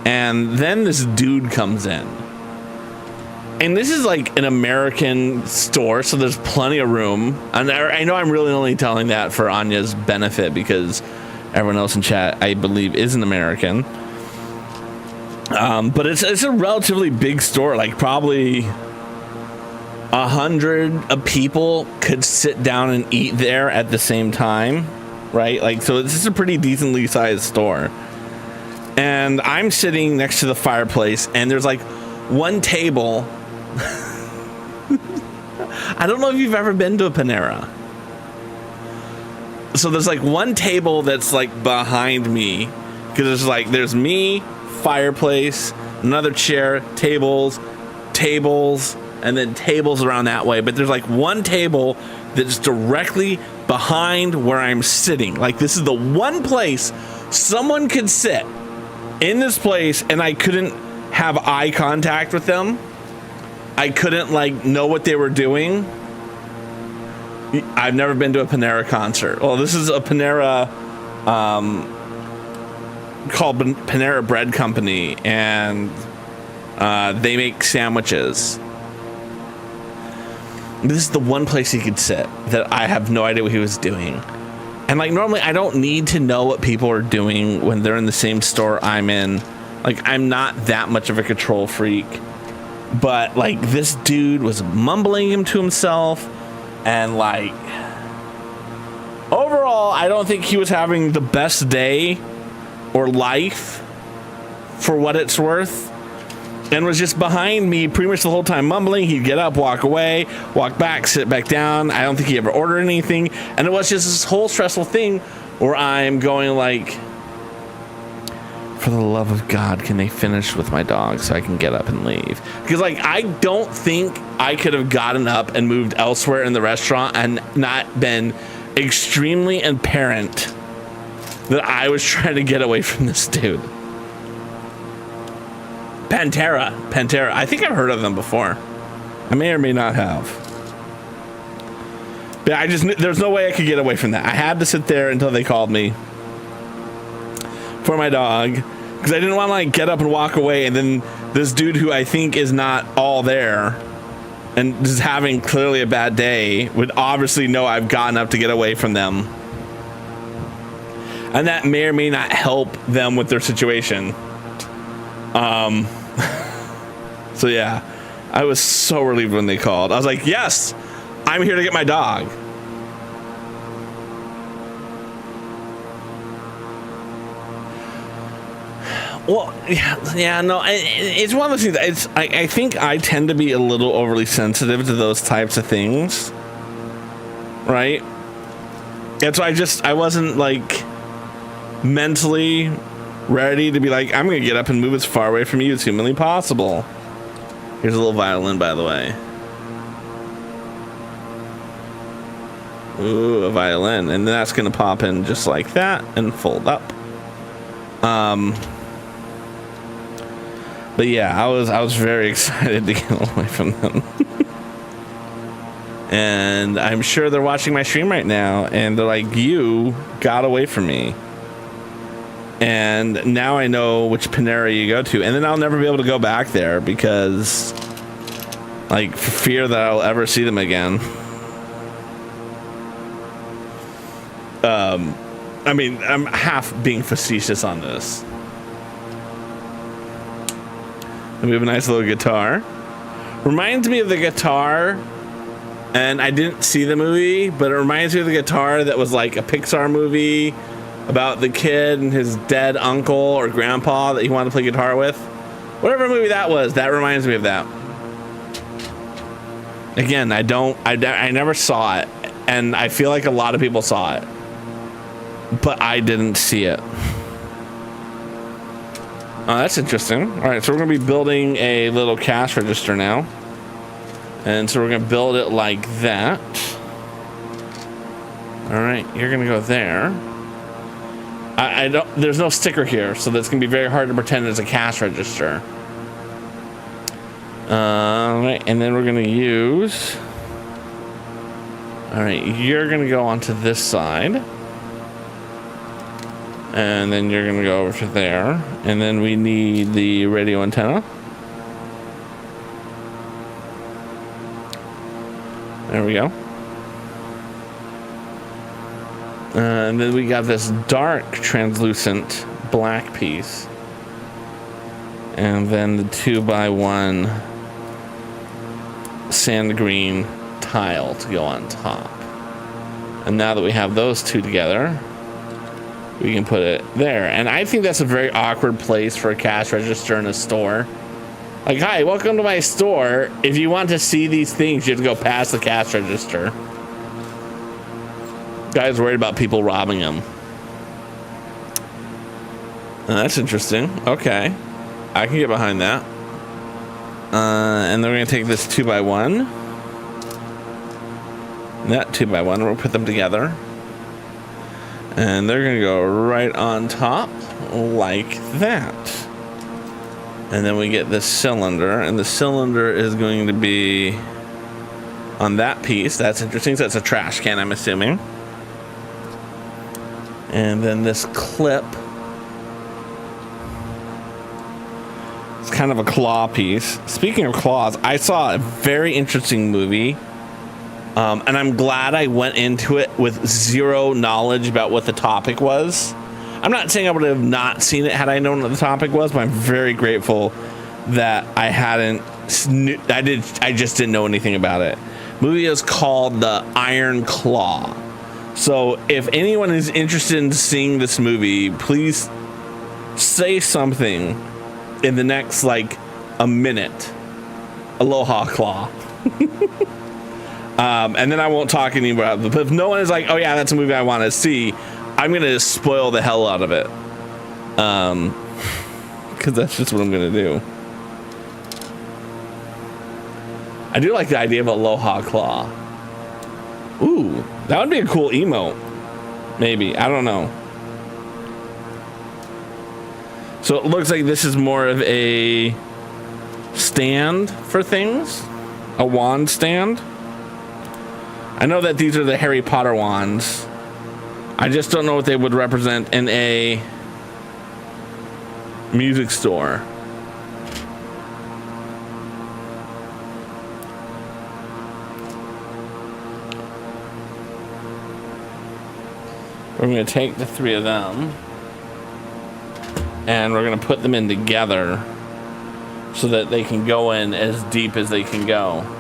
and then this dude comes in. And this is like an American store, so there's plenty of room. And I know I'm really only telling that for Anya's benefit because everyone else in chat, I believe, is an American. But it's a relatively big store. Like probably 100 of people could sit down and eat there at the same time, right? Like, so this is a pretty decently sized store. And I'm sitting next to the fireplace, and there's like one table. I don't know if you've ever been to a Panera. So there's like one table that's like behind me, because there's me, fireplace, another chair, tables, and then tables around that way. But there's like one table that's directly behind where I'm sitting. Like this is the one place someone could sit in this place, and I couldn't have eye contact with them. I couldn't like know what they were doing. I've never been to a Panera concert. Well, this is a Panera called Panera Bread Company, and they make sandwiches. This is the one place he could sit that I have no idea what he was doing. And like normally I don't need to know what people are doing when they're in the same store I'm in. Like I'm not that much of a control freak. But like this dude was mumbling him to himself, and like overall I don't think he was having the best day or life for what it's worth, and was just behind me pretty much the whole time mumbling. He'd get up, walk away, walk back, sit back down. I don't think he ever ordered anything, and it was just this whole stressful thing where I'm going like, for the love of God, can they finish with my dog so I can get up and leave? Because like I don't think I could have gotten up and moved elsewhere in the restaurant and not been extremely apparent that I was trying to get away from this dude. Pantera. I think I've heard of them before. I may or may not have. But there's no way I could get away from that. I had to sit there until they called me for my dog, because I didn't want to like get up and walk away, and then this dude who I think is not all there and is having clearly a bad day would obviously know I've gotten up to get away from them, and that may or may not help them with their situation. So yeah, I was so relieved when they called. I was like, yes, I'm here to get my dog. Well, yeah, no, it's one of those things. I think I tend to be a little overly sensitive to those types of things, right? And so I wasn't like mentally ready to be like, I'm gonna get up and move as far away from you as humanly possible. Here's a little violin, by the way. Ooh, a violin, and then that's gonna pop in just like that and fold up. But yeah, I was very excited to get away from them. And I'm sure they're watching my stream right now, and they're like, you got away from me. And now I know which Panera you go to, and then I'll never be able to go back there because, like, for fear that I'll ever see them again. I mean, I'm half being facetious on this. And we have a nice little guitar. Reminds me of the guitar, and I didn't see the movie, but it reminds me of the guitar that was like a Pixar movie about the kid and his dead uncle or grandpa that he wanted to play guitar with. Whatever movie that was, that reminds me of that. Again, I never saw it, and I feel like a lot of people saw it, but I didn't see it. Oh, that's interesting. All right, so we're gonna be building a little cash register now. And so we're gonna build it like that. All right, you're gonna go there. I don't, there's no sticker here, so that's gonna be very hard to pretend it's a cash register. All right, and then we're gonna use, all right, you're gonna go onto this side. And then you're gonna go over to there. And then we need the radio antenna. There we go. And then we got this dark translucent black piece. And then the 2x1 sand green tile to go on top. And now that we have those two together, we can put it there. And I think that's a very awkward place for a cash register in a store. Like, hi, welcome to my store. If you want to see these things, you have to go past the cash register. Guy's worried about people robbing him. That's interesting. Okay. I can get behind that. And then we're going to take this 2x1. That 2x1, we'll put them together. And they're gonna go right on top like that. And then we get this cylinder, and the cylinder is going to be on that piece. That's interesting. So that's a trash can, I'm assuming. And then this clip, it's kind of a claw piece. Speaking of claws, I saw a very interesting movie. And I'm glad I went into it with zero knowledge about what the topic was. I'm not saying I would have not seen it had I known what the topic was, but I'm very grateful that I hadn't. I just didn't know anything about it. The movie is called The Iron Claw. So if anyone is interested in seeing this movie, please say something in the next like a minute. Aloha Claw. And then I won't talk anymore about it. But if no one is like, oh yeah, that's a movie I want to see, I'm going to spoil the hell out of it. Because that's just what I'm going to do. I do like the idea of Aloha Claw. Ooh, that would be a cool emote. Maybe. I don't know. So it looks like this is more of a stand for things. A wand stand. I know that these are the Harry Potter wands. I just don't know what they would represent in a music store. We're going to take the three of them and we're going to put them in together so that they can go in as deep as they can go.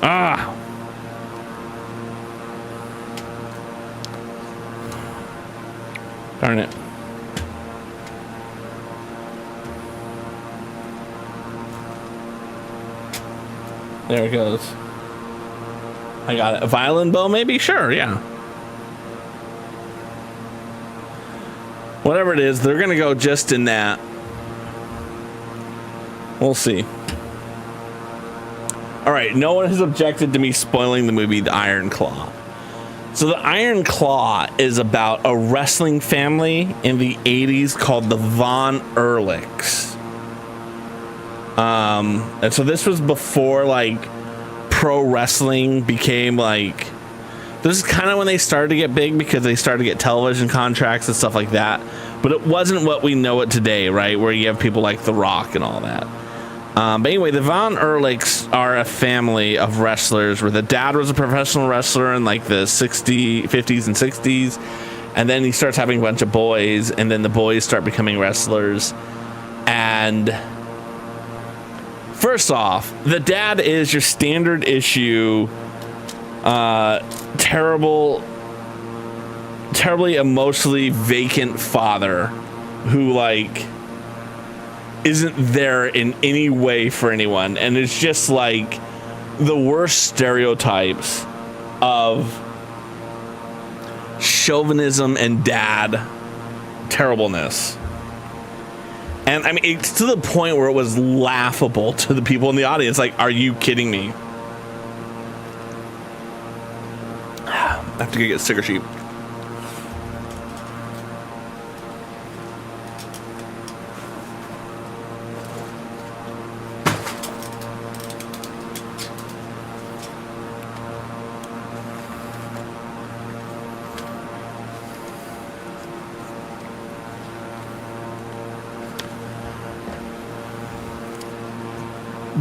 Ah! Darn it. There it goes. I got it. A violin bow, maybe? Sure, yeah. Whatever it is, they're going to go just in that. We'll see. All right, no one has objected to me spoiling the movie The Iron Claw. So The Iron Claw is about a wrestling family in the 80s called the Von Erlichs. And so this was before like pro wrestling became like, this is kind of when they started to get big because they started to get television contracts and stuff like that. but it wasn't what we know it today, right? Where you have people like The Rock and all that. But anyway, the Von Erlichs are a family of wrestlers where the dad was a professional wrestler in like the 50s and 60s. And then he starts having a bunch of boys, and then the boys start becoming wrestlers. And first off, the dad is your standard issue, terribly emotionally vacant father who like isn't there in any way for anyone, and it's just like the worst stereotypes of chauvinism and dad terribleness. And I mean, it's to the point where it was laughable to the people in the audience. Like, are you kidding me? I have to go get a sticker sheet.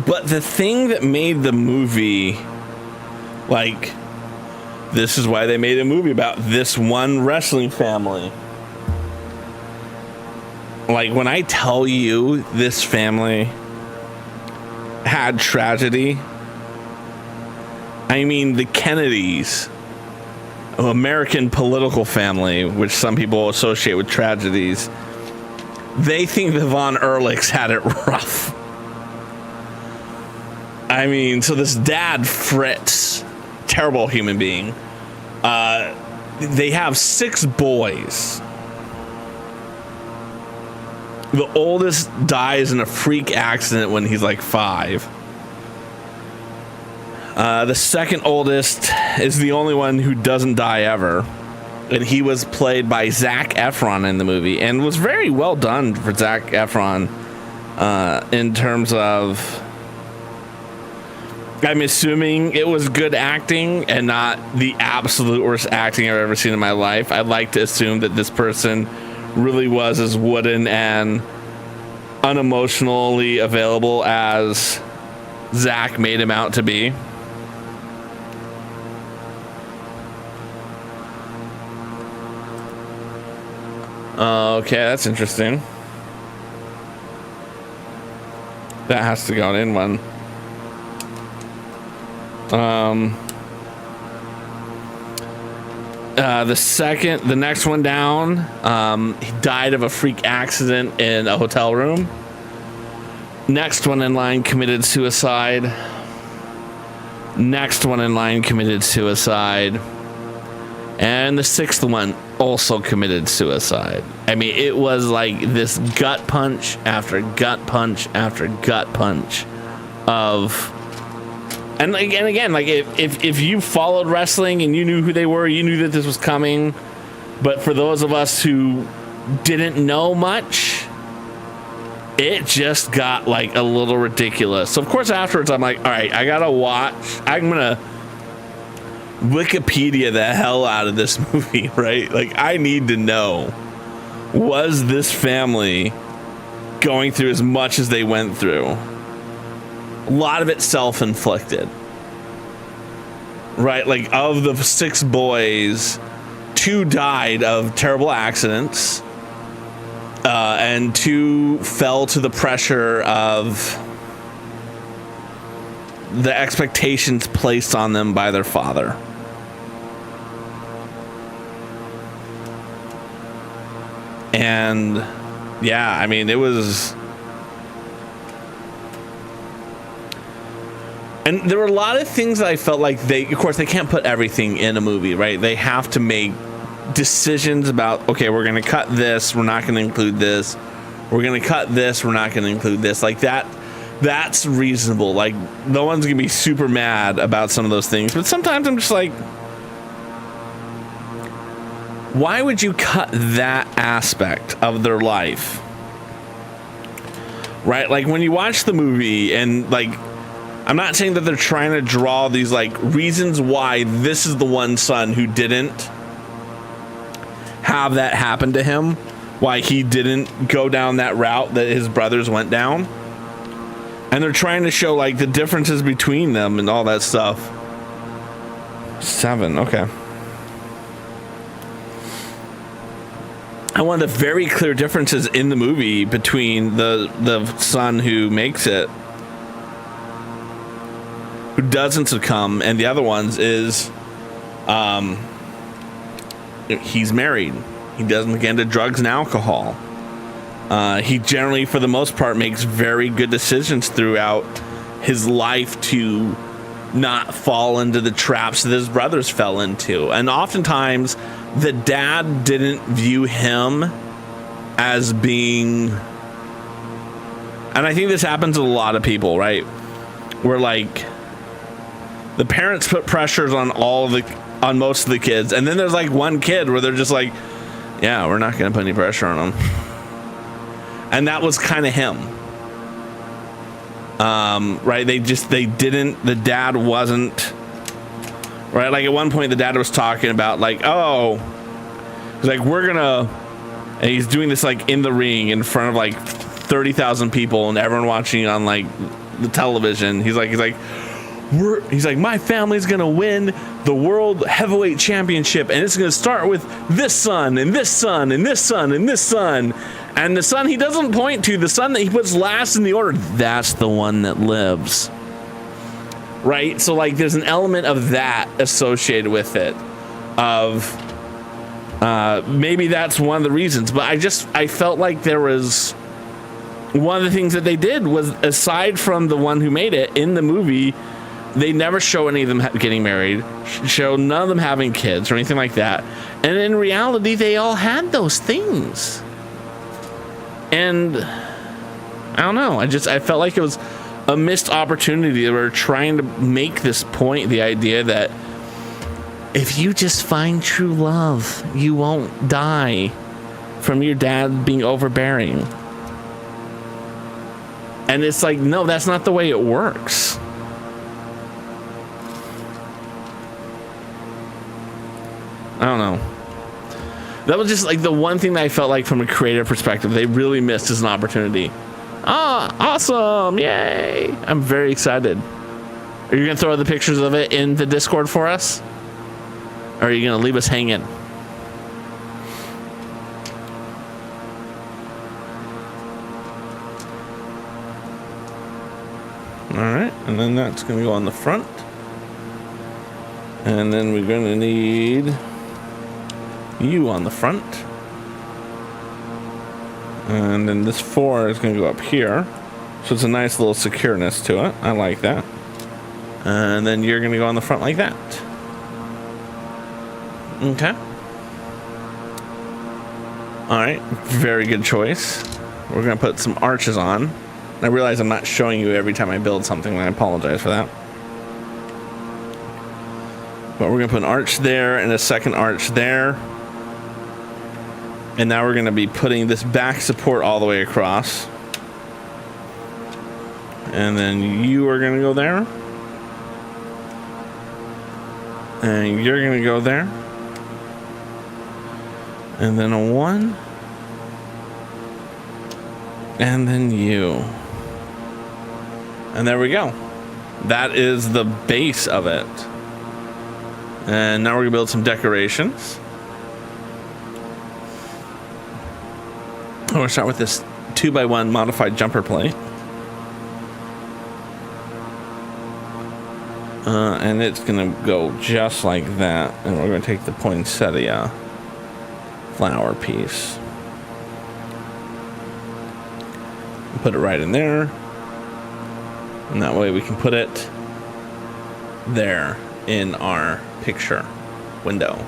But the thing that made the movie, like, this is why they made a movie about this one wrestling family. Like, when I tell you this family had tragedy, I mean the Kennedys, an American political family, which some people associate with tragedies, they think the Von Erlichs had it rough. I mean, so this dad, Fritz, terrible human being. They have 6 boys. The oldest dies in a freak accident when he's like 5. The second oldest is the only one who doesn't die ever. And he was played by Zac Efron in the movie, and was very well done for Zac Efron in terms of... I'm assuming it was good acting and not the absolute worst acting I've ever seen in my life. I'd like to assume that this person really was as wooden and unemotionally available as Zach made him out to be. Okay, that's interesting. That has to go in one. The next one down, he died of a freak accident in a hotel room. Next one in line committed suicide. Next one in line committed suicide. And the 6th one also committed suicide. I mean, it was like this gut punch after gut punch after gut punch of... And again, like if you followed wrestling and you knew who they were, you knew that this was coming. But for those of us who didn't know much, it just got like a little ridiculous. So of course afterwards I'm like, all right, I gotta watch. I'm gonna Wikipedia the hell out of this movie, right? Like, I need to know, was this family going through as much as they went through? A lot of it self-inflicted, right? Like, of the 6 boys, 2 died of terrible accidents, and 2 fell to the pressure of the expectations placed on them by their father. And yeah, I mean, it was... And there were a lot of things that I felt like they, of course, they can't put everything in a movie, right? They have to make decisions about, okay, we're going to cut this, we're not going to include this. We're going to cut this, we're not going to include this. Like that, that's reasonable. Like, no one's going to be super mad about some of those things. But sometimes I'm just like, why would you cut that aspect of their life? Right? Like, when you watch the movie and, like, I'm not saying that they're trying to draw these, like, reasons why this is the one son who didn't have that happen to him. why he didn't go down that route that his brothers went down. And they're trying to show like the differences between them and all that stuff. 7, okay. And one of the very clear differences in the movie between the son who makes it, who doesn't succumb, and the other ones is he's married. He doesn't get into drugs and alcohol. He generally, for the most part, makes very good decisions throughout his life to not fall into the traps that his brothers fell into. And oftentimes, the dad didn't view him as being... And I think this happens to a lot of people, right? Where, like, the parents put pressures on on most of the kids. And then there's, like, one kid where they're just like, yeah, we're not going to put any pressure on him. And that was kind of him. Right? The dad wasn't, right? Like at one point the dad was talking about like, oh, he's like, and he's doing this like in the ring in front of like 30,000 people and everyone watching on like the television. He's like, my family's going to win the world heavyweight championship. And it's going to start with this son and this son and this son and this son. And the son he doesn't point to, the son that he puts last in the order, that's the one that lives. Right? So, like, there's an element of that associated with it. Of maybe that's one of the reasons. But I felt like there was... One of the things that they did was, aside from the one who made it, in the movie, they never show any of them getting married, show none of them having kids or anything like that. And in reality, they all had those things. And I don't know. I felt like it was a missed opportunity. They were trying to make this point, the idea that if you just find true love, you won't die from your dad being overbearing. And it's like, no, that's not the way it works. I don't know. That was just like the one thing that I felt like from a creative perspective, they really missed as an opportunity. Ah, awesome. Yay. I'm very excited. Are you going to throw the pictures of it in the Discord for us? Or are you going to leave us hanging? All right. And then that's going to go on the front. And then we're going to need... you on the front, and then this 4 is going to go up here, so it's a nice little secureness to it. I like that. And then you're going to go on the front like that. Okay. All right, very good choice. We're going to put some arches on. I realize I'm not showing you every time I build something, and I apologize for that. But we're going to put an arch there and a second arch there. And now we're going to be putting this back support all the way across. And then you are going to go there. And you're going to go there. And then a 1. And then you. And there we go. That is the base of it. And now we're going to build some decorations. We're going to start with this 2x1 modified jumper plate. And it's going to go just like that. And we're going to take the poinsettia flower piece. Put it right in there. And that way we can put it there in our picture window.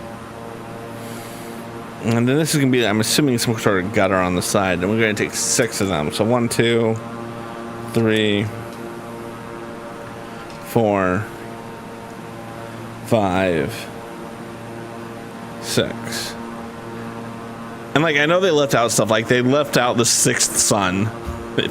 And then this is going to be, I'm assuming, some sort of gutter on the side. And we're going to take 6 of them. So 1, 2, 3, 4, 5, 6. And like, I know they left out stuff. Like, they left out the 6th son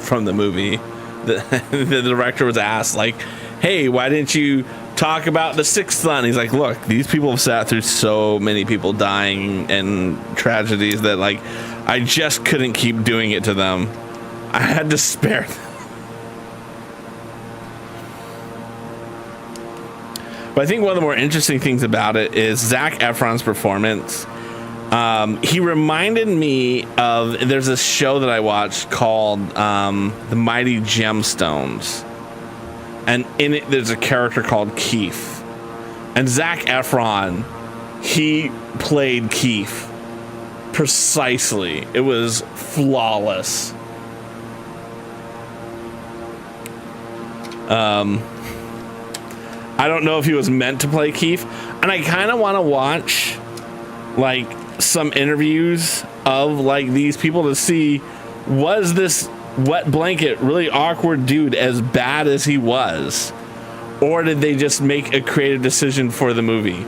from the movie. The director was asked, like, hey, why didn't you talk about the sixth son. He's like, look, these people have sat through so many people dying and tragedies that like I just couldn't keep doing it to them. I had to spare them. But I think one of the more interesting things about it is Zac Efron's performance. He reminded me of, there's a show that I watched called The Mighty Gemstones. And in it, there's a character called Keith. And Zac Efron, he played Keith precisely. It was flawless. I don't know if he was meant to play Keith. And I kind of want to watch like some interviews of like these people to see, was this wet blanket really awkward dude as bad as he was, or did they just make a creative decision for the movie?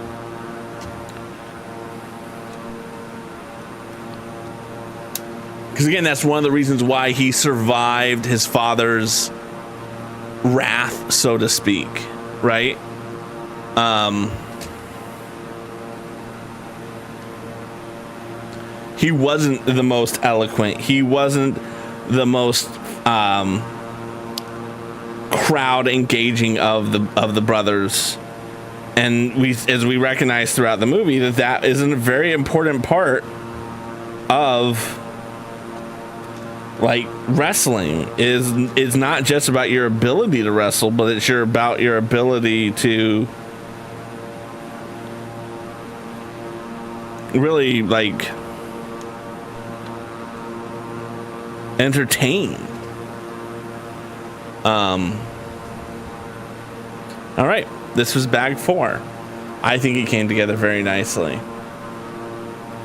Because again, that's one of the reasons why he survived his father's wrath, so to speak, right? He wasn't the most eloquent. He wasn't the most crowd engaging of the brothers. And as we recognize throughout the movie, that is a very important part of like wrestling. Is not just about your ability to wrestle, but it's about your ability to really like entertain. All right, this was bag 4. I think it came together very nicely.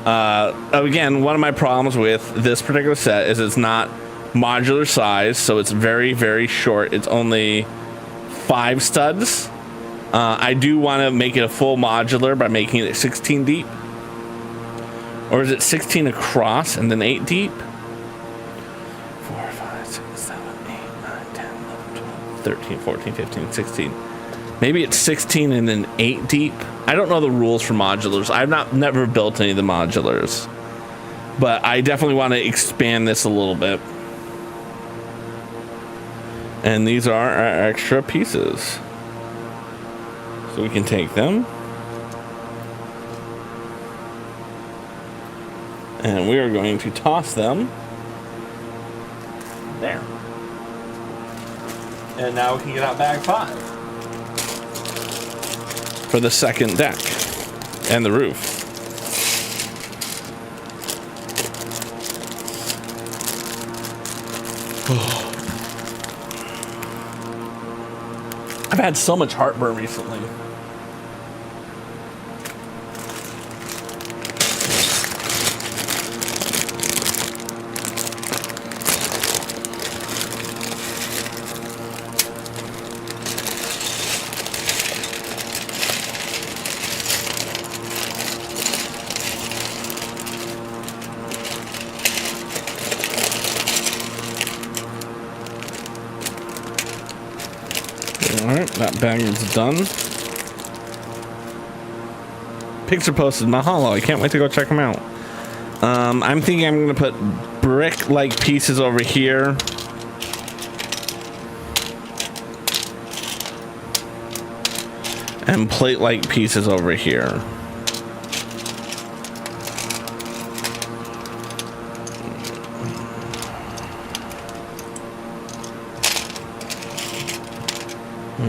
Again, one of my problems with this particular set is it's not modular size, so it's very, very short. It's only 5 studs. I do want to make it a full modular by making it 16 deep. Or is it 16 across and then 8 deep? 4, 5, 6, 7, 8, 9, 10, 11, 12, 13, 14, 15, 16. Maybe it's 16 and then 8 deep. I don't know the rules for modulars. I've never built any of the modulars, but I definitely want to expand this a little bit. And these are our extra pieces, so we can take them. And we are going to toss them there. And now we can get out bag 5 for the second deck and the roof. I've had so much heartburn recently. Alright, that bag is done. Pics are posted. Mahalo. I can't wait to go check them out. I'm thinking I'm going to put brick-like pieces over here. And plate-like pieces over here.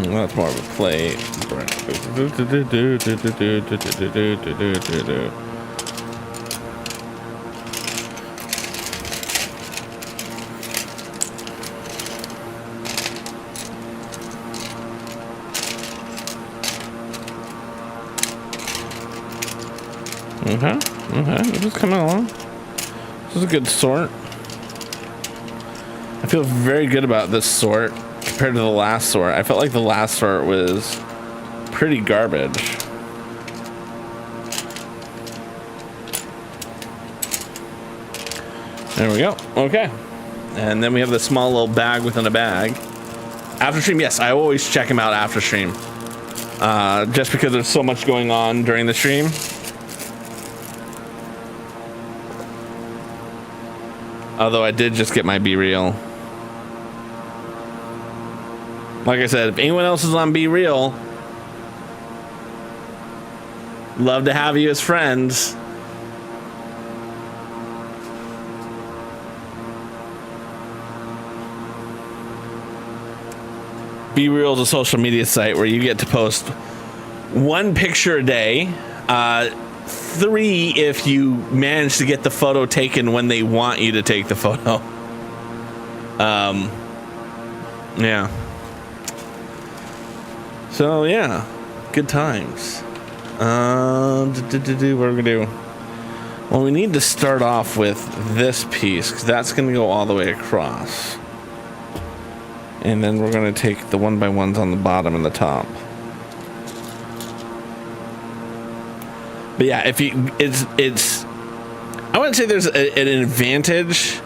That's more of a plate. Okay, this is coming along. This is a good sort. I feel very good about this sort compared to the last sort. I felt like the last sort was pretty garbage. There we go. Okay. And then we have the small little bag within a bag. After stream, yes, I always check him out after stream. just because there's so much going on during the stream. Although I did just get my Be Real. Like I said, if anyone else is on Be Real, love to have you as friends. Be Real is a social media site where you get to post 1 picture a day, 3 if you manage to get the photo taken when they want you to take the photo. Yeah. So yeah, good times. What are we gonna do? Well, we need to start off with this piece because that's gonna go all the way across. And then we're going to take the 1x1s on the bottom and the top. But yeah, if you, it's, I wouldn't say there's an advantage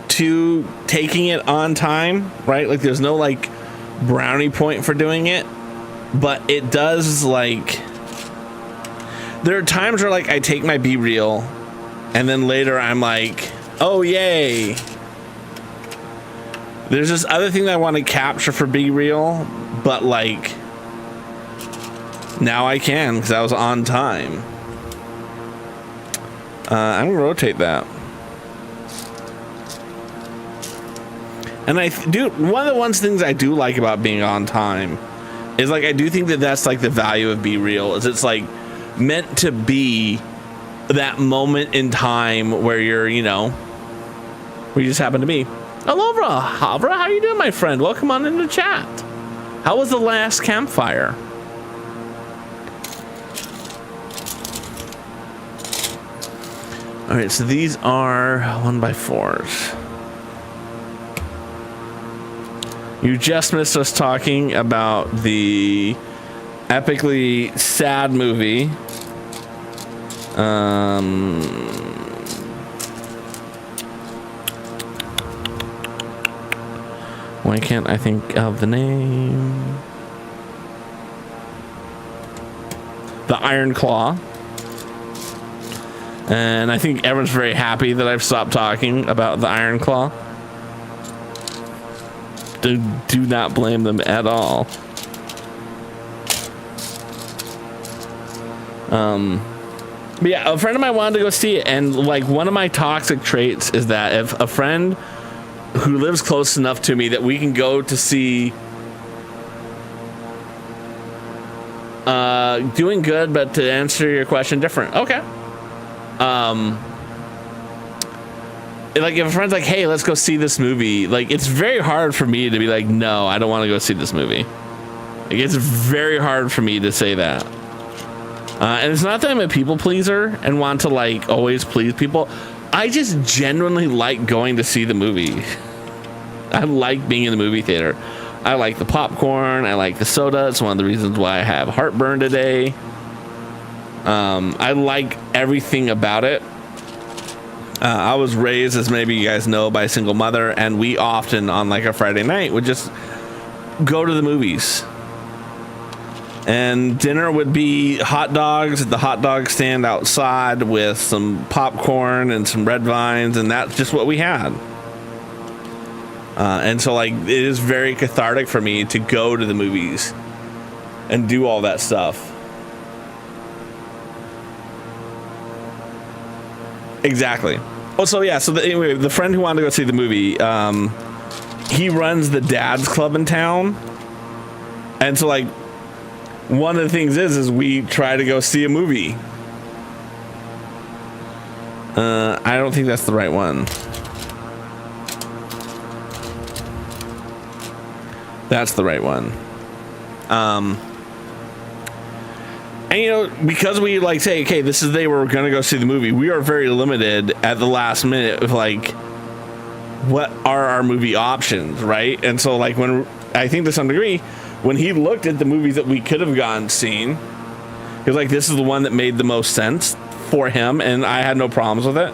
to taking it on time, right? Like there's no like brownie point for doing it, but it does like, there are times where like I take my Be Real and then later I'm like, oh yay. There's this other thing that I want to capture for Be Real, but like now I can because I was on time. I'm gonna rotate that. And one of the things I do like about being on time is like I do think that that's like the value of Be Real is it's like meant to be that moment in time where you're, you know, where you just happen to be. Aloha, Havra, how you doing, my friend? Welcome on into chat. How was the last campfire? All right, so these are 1x4s. You just missed us talking about the epically sad movie. Why can't I think of the name? The Iron Claw. And I think everyone's very happy that I've stopped talking about the Iron Claw. Do not blame them at all. But yeah, a friend of mine wanted to go see it, and like one of my toxic traits is that if a friend who lives close enough to me that we can go to see doing good, but to answer your question different. Okay. Like if a friend's like, hey, let's go see this movie, like it's very hard for me to be like, no, I don't want to go see this movie. Like it's very hard for me to say that. And it's not that I'm a people pleaser and want to like always please people. I just genuinely like going to see the movie. I like being in the movie theater. I like the popcorn. I like the soda. It's one of the reasons why I have heartburn today. I like everything about it. I was raised, as maybe you guys know, by a single mother, and we often on like a Friday night would just go to the movies. And dinner would be hot dogs at the hot dog stand outside with some popcorn and some red vines, and that's just what we had. And so like it is very cathartic for me to go to the movies and do all that stuff. Exactly. Oh, so yeah, so anyway, the friend who wanted to go see the movie, he runs the dad's club in town. And so like one of the things is we try to go see a movie. I don't think that's the right one. That's the right one. And you know, because we like say, okay, this is the day we're gonna go see the movie, we are very limited at the last minute of like what are our movie options, right? And so like when I think to some degree, when he looked at the movies that we could have gone seen, he was like, this is the one that made the most sense for him, and I had no problems with it.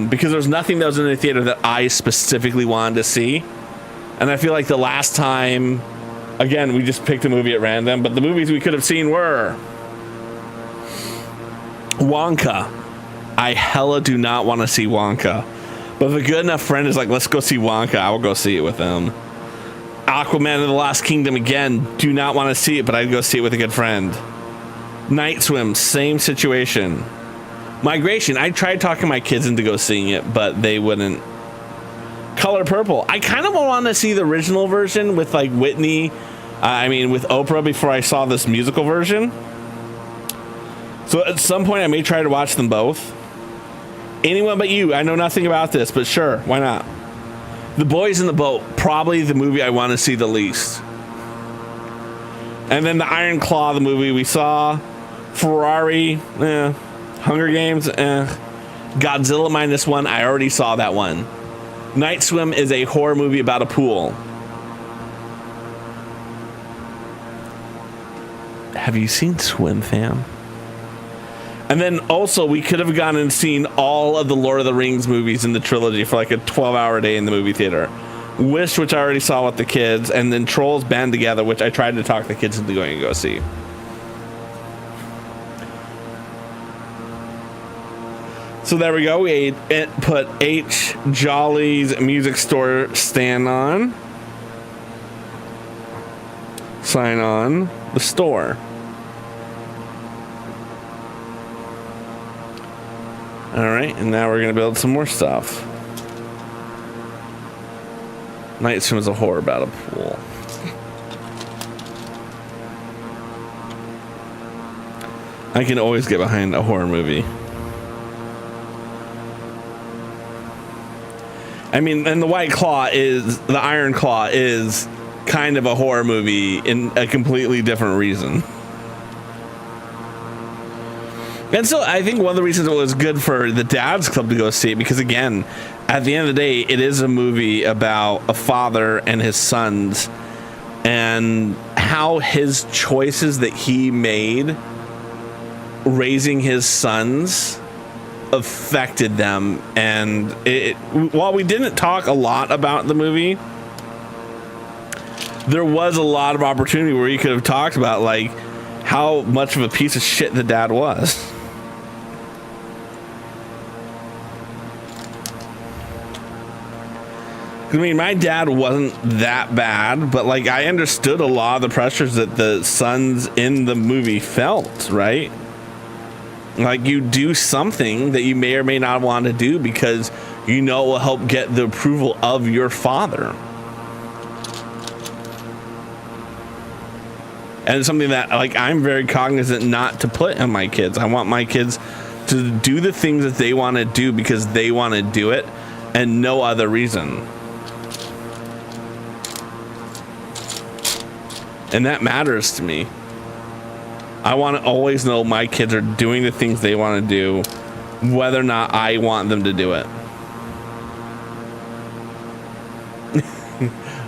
Because there's nothing that was in the theater that I specifically wanted to see. And I feel like the last time Again, we just picked a movie at random, but the movies we could have seen were Wonka. I hella do not want to see Wonka. But if a good enough friend is like, let's go see Wonka, I will go see it with them. Aquaman and the Lost Kingdom, again, do not want to see it, but I'd go see it with a good friend. Night Swim, same situation. Migration, I tried talking my kids into go seeing it, but they wouldn't. Color Purple, I kind of want to see the original version with like Whitney, with Oprah before I saw this musical version. So at some point I may try to watch them both. Anyone But You, I know nothing about this, but sure, why not? The Boys in the Boat, probably the movie I want to see the least. And then the Iron Claw, the movie we saw. Ferrari, Hunger Games, Godzilla -1, I already saw that one. Night Swim is a horror movie about a pool. Have you seen Swim Fam? And then also we could have gone and seen all of the Lord of the Rings movies in the trilogy for like a 12-hour day in the movie theater. Wish, which I already saw with the kids, and then Trolls Band Together, which I tried to talk the kids into going to go see. So there we go. We put H. Jolly's music store stand on. Sign on the store. All right, and now we're going to build some more stuff. Night Swim is a horror about a pool. I can always get behind a horror movie. I mean, and the Iron Claw is kind of a horror movie in a completely different reason. And so I think one of the reasons it was good for the Dad's Club to go see it, because again, at the end of the day, it is a movie about a father and his sons and how his choices that he made raising his sons affected them. And while we didn't talk a lot about the movie, there was a lot of opportunity where you could have talked about like how much of a piece of shit the dad was. I mean, my dad wasn't that bad, but like I understood a lot of the pressures that the sons in the movie felt, right? Like you do something that you may or may not want to do because you know it will help get the approval of your father. And it's something that like I'm very cognizant not to put on my kids. I want my kids to do the things that they want to do because they want to do it and no other reason. And that matters to me. I want to always know my kids are doing the things they want to do, whether or not I want them to do it.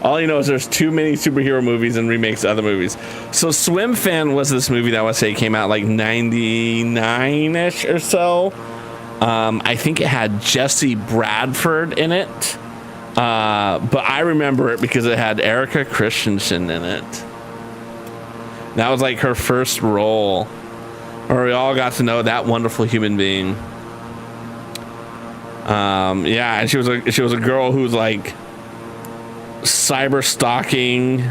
All you know is there's too many superhero movies and remakes of other movies. So Swim Fan was this movie that I would say came out like 99-ish or so. I think it had Jesse Bradford in it. But I remember it because it had Erica Christensen in it. That was like her first role, where we all got to know that wonderful human being. Yeah, and she was a girl who was like cyber stalking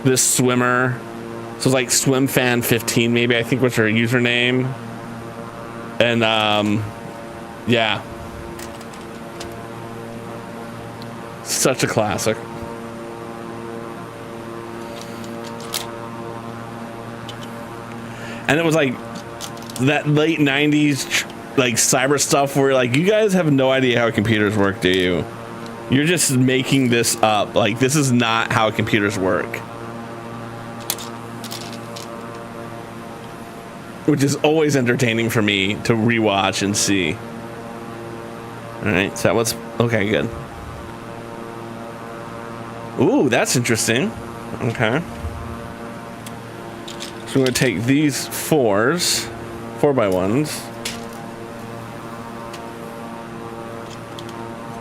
this swimmer. So it was like Swim Fan 15, maybe I think was her username. And yeah, such a classic. And it was like that late 90s like cyber stuff where like you guys have no idea how computers work, do you? You're just making this up. Like this is not how computers work. Which is always entertaining for me to rewatch and see. All right, so that was okay, good. Ooh, that's interesting. Okay. So I'm going to take these 4x1s,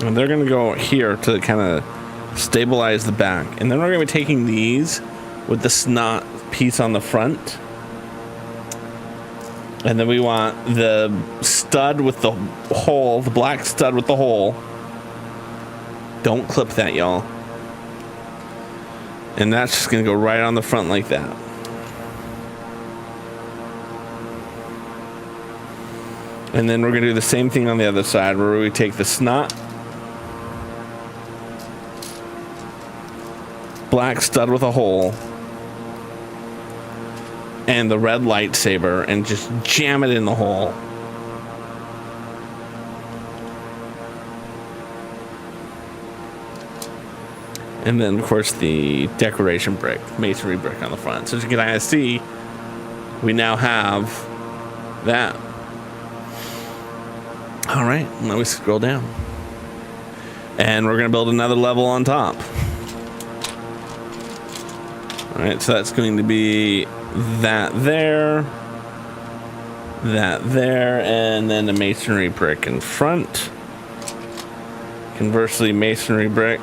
and they're going to go here to kind of stabilize the back. And then we're going to be taking these with the snot piece on the front. And then we want the stud with the hole, the black stud with the hole. Don't clip that, y'all. And that's just going to go right on the front like that. And then we're going to do the same thing on the other side where we take the snot, black stud with a hole, and the red lightsaber, and just jam it in the hole. And then, of course, the decoration brick, masonry brick on the front. So as you can kind of see, we now have that. All right, now we scroll down. And we're going to build another level on top. All right, so that's going to be that there, and then the masonry brick in front. Conversely, masonry brick,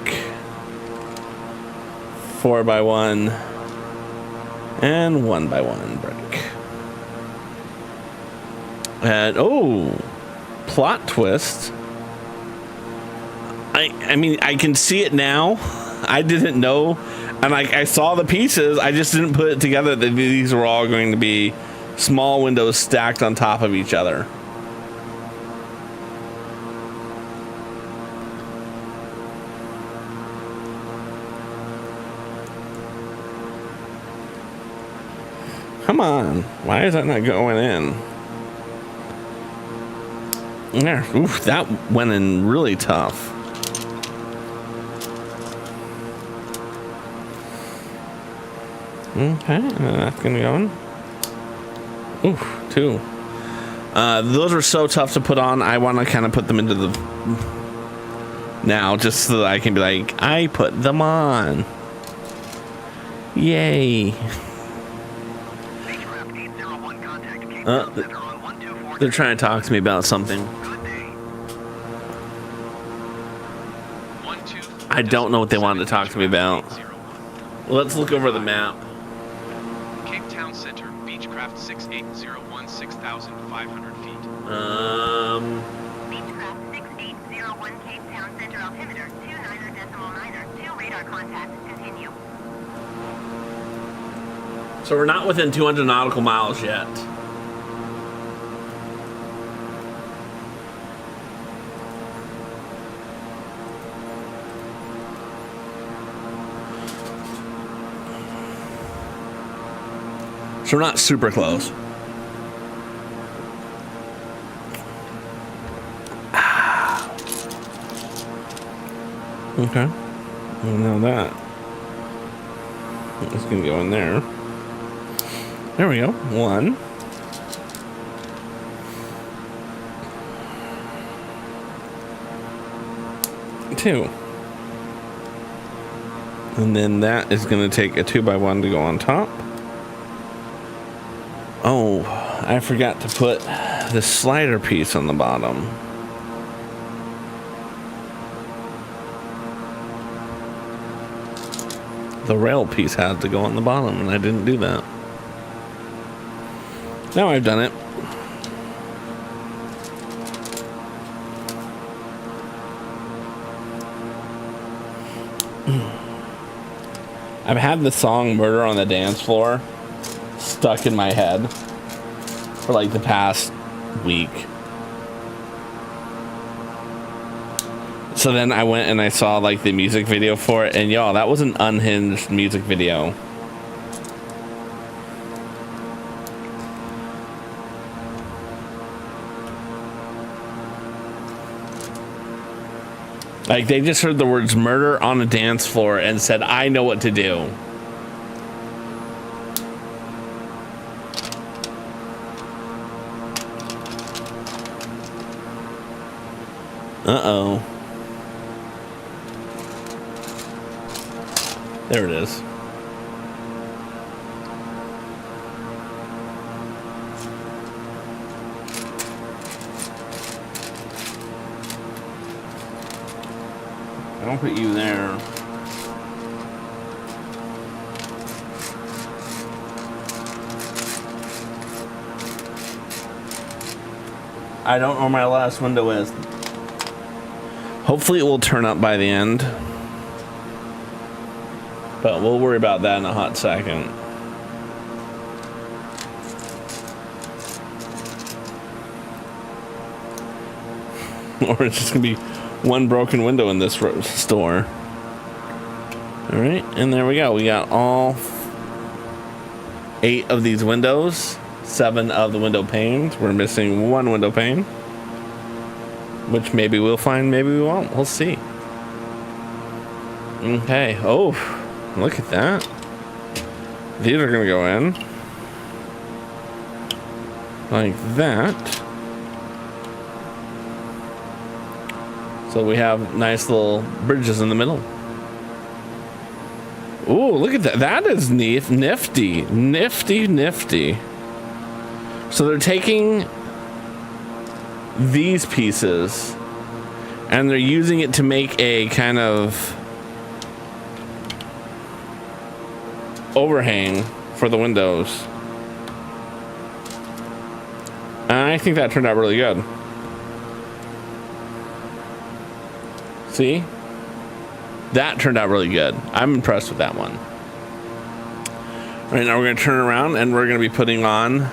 4x1, and 1x1 brick. And oh, plot twist. I mean, I can see it now. I didn't know. And I saw the pieces, I just didn't put it together that these were all going to be small windows stacked on top of each other. Come on, why is that not going in? There, oof, that went in really tough. Okay, that's gonna go in. Oof, 2. Those are so tough to put on. I want to kind of put them into the now, just so that I can be like, I put them on. Yay! They're trying to talk to me about something. I don't know what they wanted to talk to me about. Let's look over the map. Cape Town Center, Beechcraft 6801, 6,500 feet. Beechcraft 6801, Cape Town Center, altimeter 29.9, 2 radar contacts, continue. So we're not within 200 nautical miles yet. So we're not super close. Okay. Well, now that it's gonna go in there. There we go. 1. Two. And then that is gonna take a 2x1 to go on top. Oh, I forgot to put the slider piece on the bottom. The rail piece had to go on the bottom, and I didn't do that. Now I've done it. I've had the song Murder on the Dance Floor stuck in my head for like the past week. So then I went and I saw like the music video for it, and y'all, that was an unhinged music video. Like they just heard the words murder on a dance floor and said, I know what to do. Uh-oh. There it is. I'll put you there. I don't know where my last window is. Hopefully it will turn up by the end. But we'll worry about that in a hot second. Or it's just gonna be one broken window in this store. All right, and there we go. We got all 8 of these windows, 7 of the window panes. We're missing 1 window pane, which maybe we'll find, maybe we won't. We'll see. Okay. Oh, look at that. These are gonna go in like that. So we have nice little bridges in the middle. Ooh, look at that. That is nifty. Nifty. So they're taking these pieces and they're using it to make a kind of overhang for the windows. And I think that turned out really good. See? That turned out really good. I'm impressed with that one. All right, now we're going to turn around and we're going to be putting on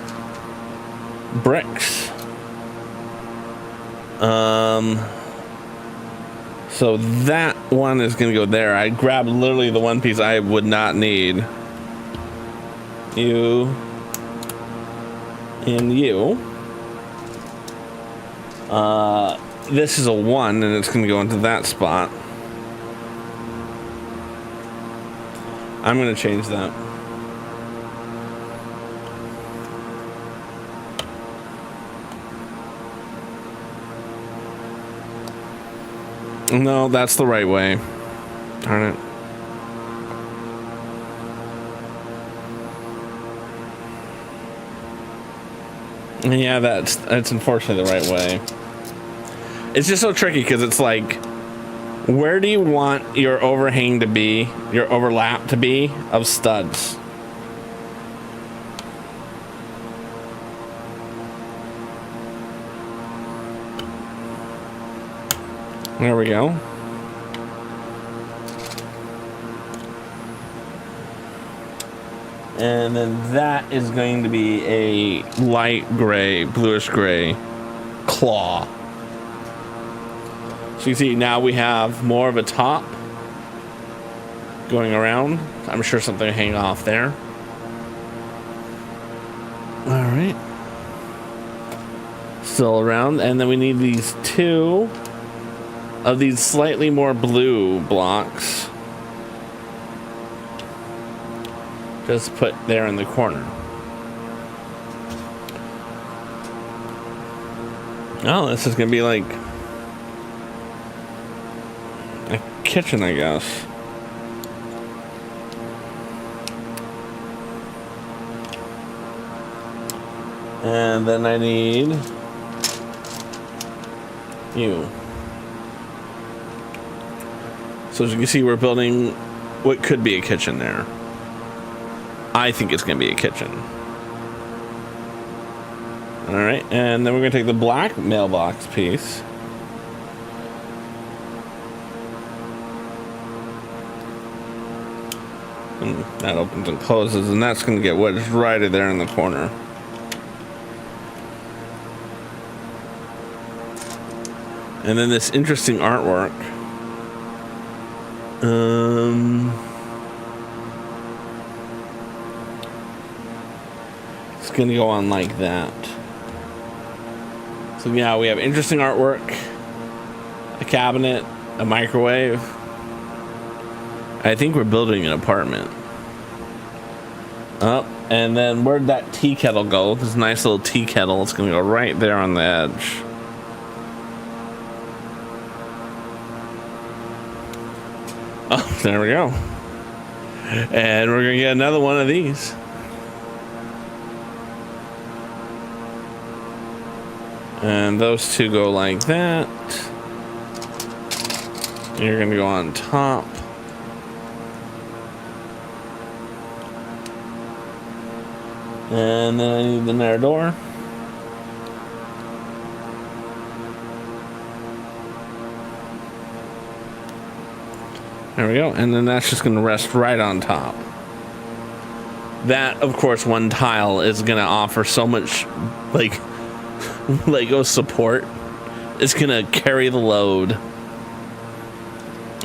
bricks. So that one is going to go there. I grabbed literally the one piece I would not need. You and you. This is a 1 and it's going to go into that spot. I'm going to change that. No, that's the right way. Darn it. Yeah, that's unfortunately the right way. It's just so tricky because it's like, where do you want your overhang to be, your overlap to be of studs? There we go. And then that is going to be a light gray, bluish gray claw. So you see now we have more of a top going around. I'm sure something will hang off there. All right. Still around. And then we need these 2 of these slightly more blue blocks. Just put there in the corner. Oh, this is gonna be like a kitchen, I guess. And then I need you. So as you can see, we're building what could be a kitchen there. I think it's going to be a kitchen. All right, and then we're going to take the black mailbox piece. And that opens and closes, and that's going to get wedged right there in the corner. And then this interesting artwork. It's going to go on like that. So yeah, we have interesting artwork, a cabinet, a microwave. I think we're building an apartment. Oh, and then where'd that tea kettle go? This nice little tea kettle. It's going to go right there on the edge. Oh, there we go. And we're going to get another one of these. And those 2 go like that. You're going to go on top. And then I need another door. There we go. And then that's just going to rest right on top. That, of course, one tile is going to offer so much, like, Lego support. It's going to carry the load.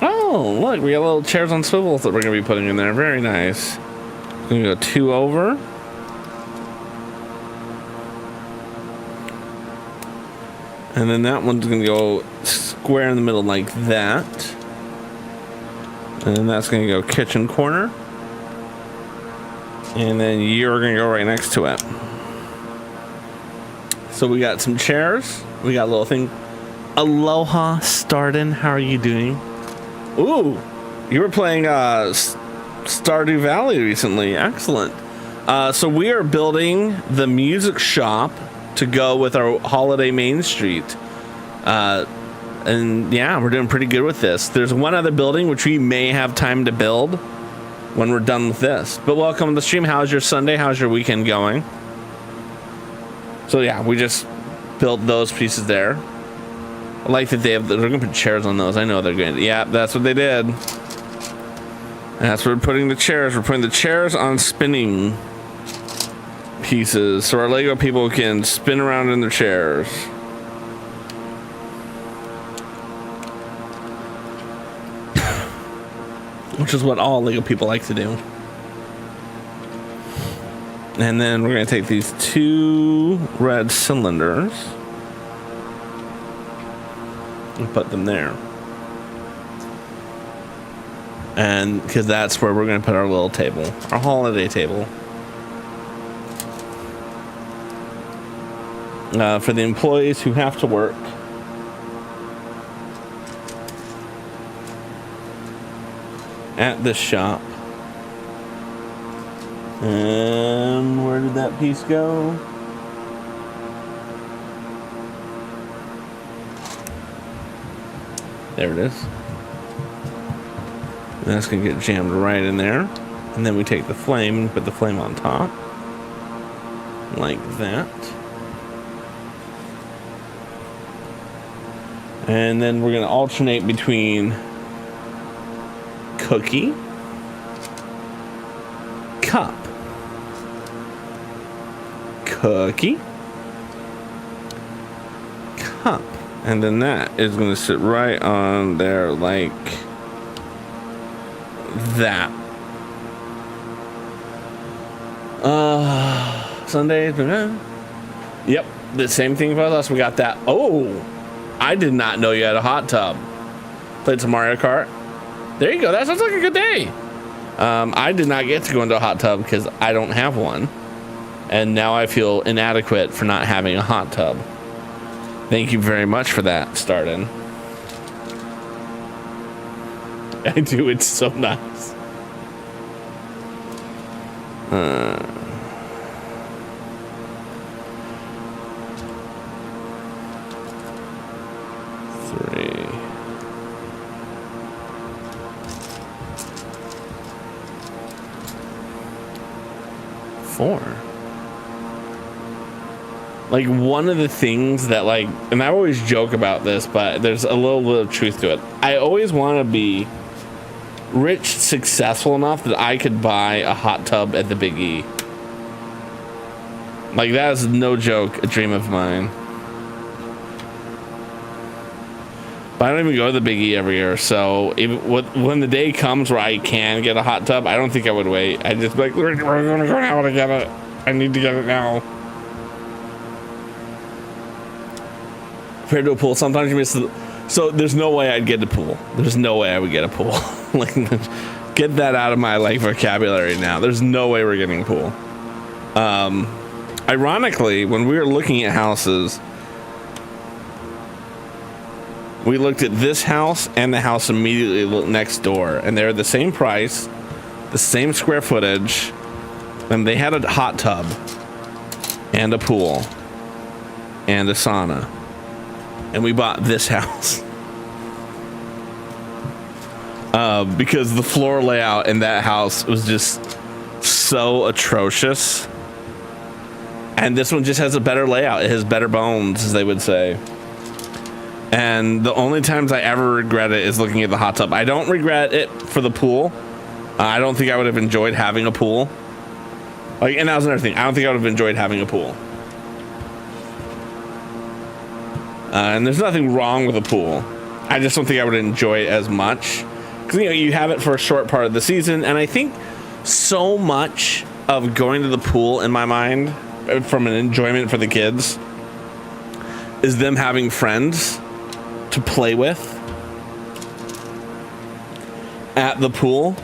Oh, look, we got little chairs on swivels that we're going to be putting in there. Very nice. Going to go 2 over. And then that one's going to go square in the middle like that. And then that's going to go kitchen corner. And then you're going to go right next to it. So we got some chairs. We got a little thing. Aloha, Starden. How are you doing? Ooh, you were playing Stardew Valley recently. Excellent. So we are building the music shop to go with our holiday Main Street. And yeah, we're doing pretty good with this. There's one other building which we may have time to build when we're done with this. But welcome to the stream. How's your Sunday? How's your weekend going? So yeah, we just built those pieces there. I like that they're gonna put chairs on those. I know they're going to. Yeah, that's what they did. That's where we're putting the chairs. We're putting the chairs on spinning pieces so our Lego people can spin around in their chairs. Which is what all Lego people like to do. And then we're going to take these 2 red cylinders and put them there. And because that's where we're going to put our little table, our holiday table. For the employees who have to work. At this shop. And where did that piece go? There it is. And that's gonna get jammed right in there. And then we take the flame and put the flame on top. Like that. And then we're gonna alternate between cookie, cup, cookie, cup, and then that is going to sit right on there like that. Sunday. Yep, the same thing for us. We got that. Oh, I did not know you had a hot tub. Played some Mario Kart. There you go. That sounds like a good day. I did not get to go into a hot tub because I don't have one. And now I feel inadequate for not having a hot tub. Thank you very much for that, Starden. I do. It's so nice. 3. Like, one of the things that, like, and I always joke about this, but there's a little bit of truth to it. I always want to be rich, successful enough that I could buy a hot tub at the Big E. Like, that is no joke, a dream of mine. But I don't even go to the Big E every year, so when the day comes where I can get a hot tub, I don't think I would wait. I'd just be like, we're gonna go now to get it. I need to get it now. Compared to a pool, sometimes you miss the... So there's no way I'd get a pool. There's no way I would get a pool. Like, get that out of my, like, vocabulary now. There's no way we're getting a pool. Ironically, when we were looking at houses, we looked at this house and the house immediately next door, and they're the same price, the same square footage, and they had a hot tub and a pool and a sauna, and we bought this house because the floor layout in that house was just so atrocious, and this one just has a better layout. It has better bones, as they would say. And the only times I ever regret it is looking at the hot tub. I don't regret it for the pool. I don't think I would have enjoyed having a pool. Like, and that was another thing. I don't think I would have enjoyed having a pool. And there's nothing wrong with a pool. I just don't think I would enjoy it as much. Because, you know, you have it for a short part of the season. And I think so much of going to the pool, in my mind, from an enjoyment for the kids, is them having friends to play with at the pool.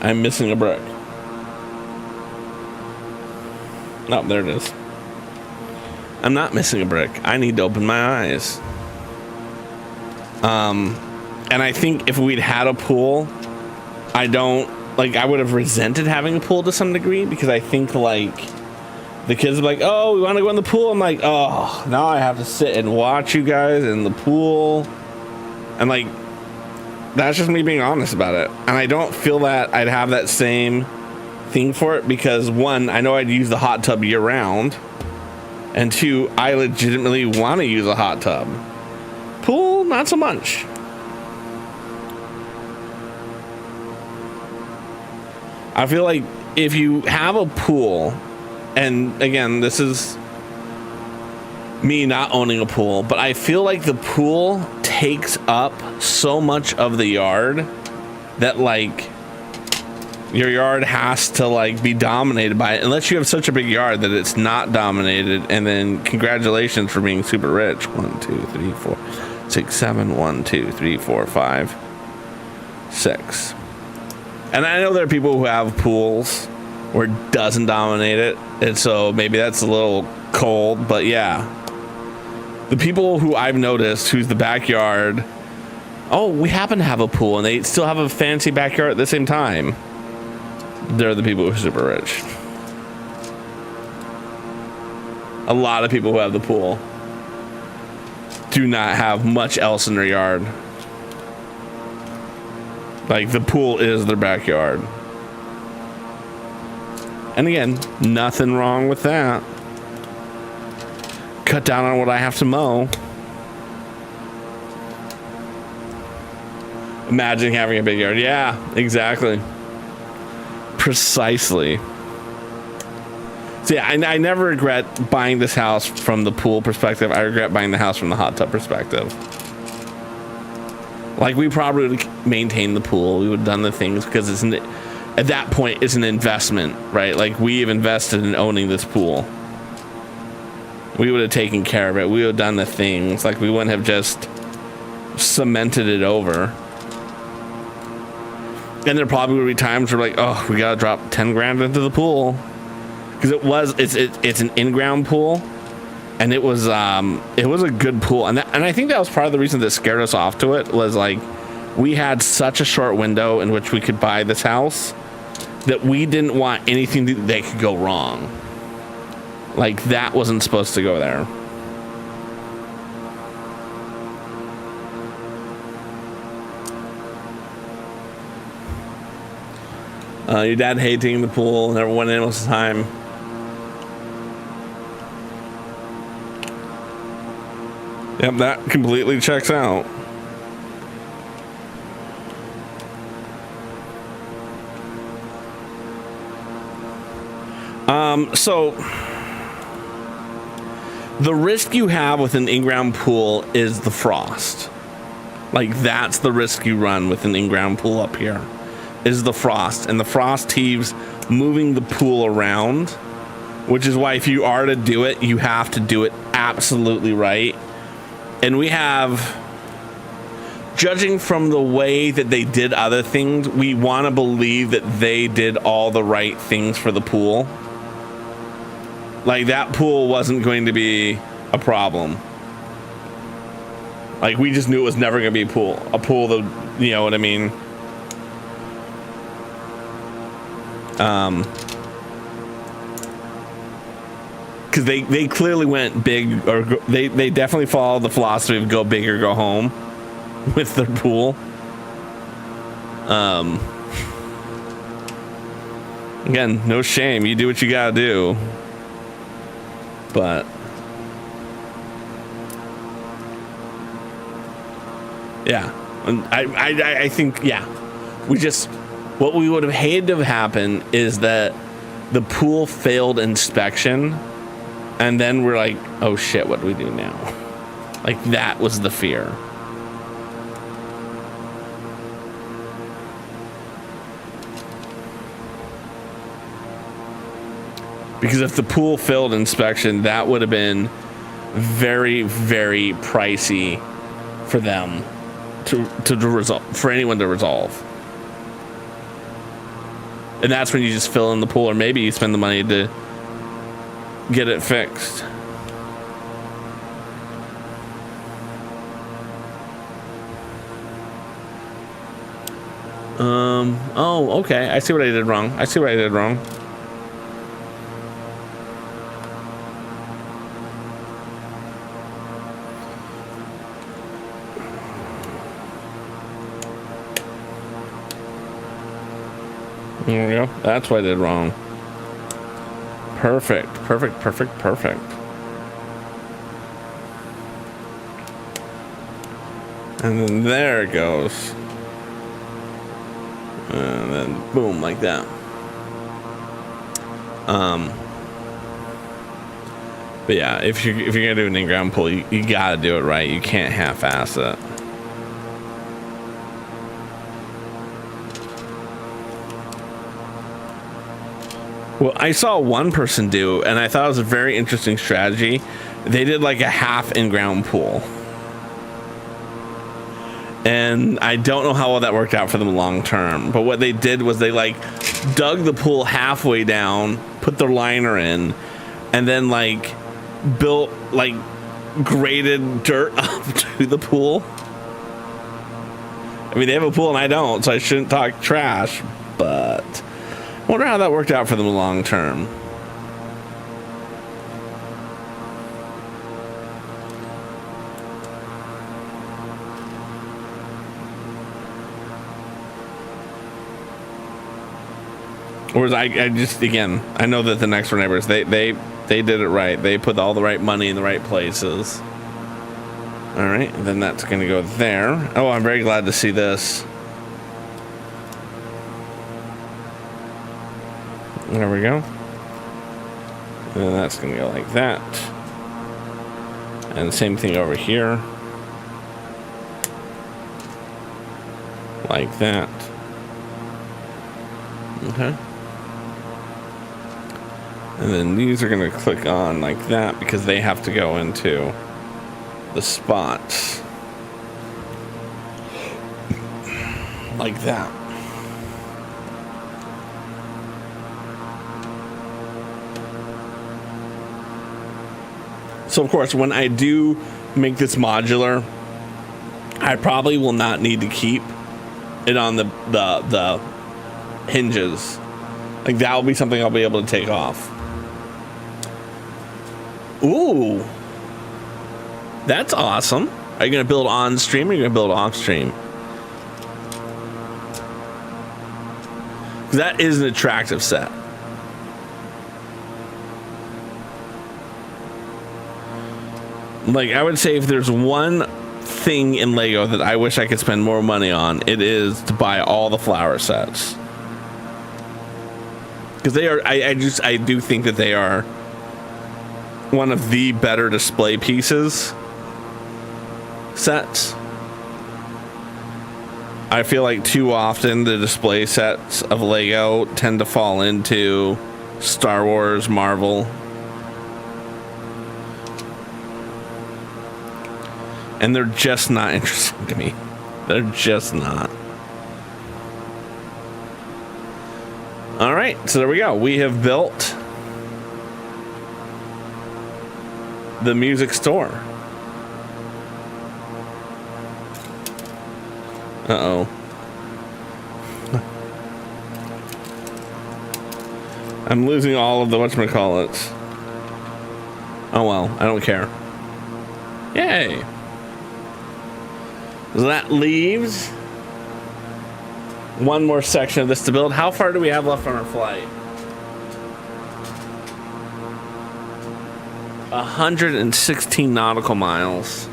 I'm missing a brick. Oh, there it is. I'm not missing a brick. I need to open my eyes. And I think if we'd had a pool, I would have resented having a pool to some degree, because I think like the kids are like, oh, we want to go in the pool. I'm like, oh, now I have to sit and watch you guys in the pool. And like, that's just me being honest about it. And I don't feel that I'd have that same thing for it, because one, I know I'd use the hot tub year round, and two, I legitimately want to use a hot tub. Pool, not so much. I feel like if you have a pool, and again, this is me not owning a pool, but I feel like the pool takes up so much of the yard that like your yard has to like be dominated by it, unless you have such a big yard that it's not dominated. And then congratulations for being super rich. 1 2 3 4 6 7 1 2 3 4 5 6. And I know there are people who have pools where it doesn't dominate it, and so maybe that's a little cold, but yeah, the people who I've noticed who's the backyard, oh, we happen to have a pool, and they still have a fancy backyard at the same time, they're the people who are super rich. A lot of people who have the pool do not have much else in their yard. Like, the pool is their backyard. And again, nothing wrong with that. Cut down on what I have to mow. Imagine having a big yard. Yeah, exactly. Precisely. So yeah, I never regret buying this house from the pool perspective. I regret buying the house from the hot tub perspective. Like, we probably would have maintained the pool. We would have done the things, because at that point, it's an investment, right? Like, we have invested in owning this pool. We would have taken care of it. We would have done the things. Like, we wouldn't have just cemented it over. And there probably would be times where, like, oh, we got to drop 10 grand into the pool. Because it's an in-ground pool. And it was a good pool, and I think that was part of the reason that scared us off to it, was like we had such a short window in which we could buy this house that we didn't want anything that could go wrong. Like, that wasn't supposed to go there. Your dad hating the pool, never went in most of the time. Yep, that completely checks out. So the risk you have with an in-ground pool is the frost. Like, that's the risk you run with an in-ground pool up here, is the frost. And the frost heaves moving the pool around, which is why if you are to do it, you have to do it absolutely right. And we have, judging from the way that they did other things, we want to believe that they did all the right things for the pool. Like, that pool wasn't going to be a problem. Like, we just knew it was never going to be a pool that, you know what I mean? Because they clearly went big, or they definitely followed the philosophy of go big or go home with their pool. Again, no shame. You do what you gotta do. But yeah, and I think, yeah, what we would have hated to have happened is that the pool failed inspection, and then we're like, oh shit, what do we do now? Like, that was the fear. Because if the pool failed inspection, that would have been very, very pricey for them to resolve, for anyone to resolve. And that's when you just fill in the pool, or maybe you spend the money to get it fixed. Oh, okay. I see what I did wrong. There we go. That's what I did wrong. Perfect. And then there it goes. And then boom, like that. But yeah, if you're gonna do an in-ground pool, you gotta do it right. You can't half-ass it. Well, I saw one person do, and I thought it was a very interesting strategy. They did like a half in-ground pool. And I don't know how well that worked out for them long term. But what they did was they like dug the pool halfway down, put their liner in, and then like built like graded dirt up to the pool. I mean, they have a pool and I don't, so I shouldn't talk trash, but I wonder how that worked out for them long term. Whereas I just, again, I know that the next door neighbors, they did it right. They put all the right money in the right places. All right, and then that's going to go there. Oh, I'm very glad to see this. There we go. And that's going to go like that. And the same thing over here. Like that. Okay. And then these are going to click on like that because they have to go into the spots. Like that. So of course, when I do make this modular, I probably will not need to keep it on the hinges. Like, that will be something I'll be able to take off. Ooh, that's awesome. Are you going to build on stream or are you going to build off stream? That is an attractive set. Like, I would say if there's one thing in Lego that I wish I could spend more money on, it is to buy all the flower sets. Because they are, I do think that they are one of the better display pieces sets. I feel like too often the display sets of Lego tend to fall into Star Wars, Marvel. And they're just not interesting to me. They're just not. All right, so there we go. We have built the music store. Uh-oh. I'm losing all of the whatchamacallits. Oh well, I don't care. Yay. So that leaves one more section of this to build. How far do we have left on our flight? 116 nautical miles.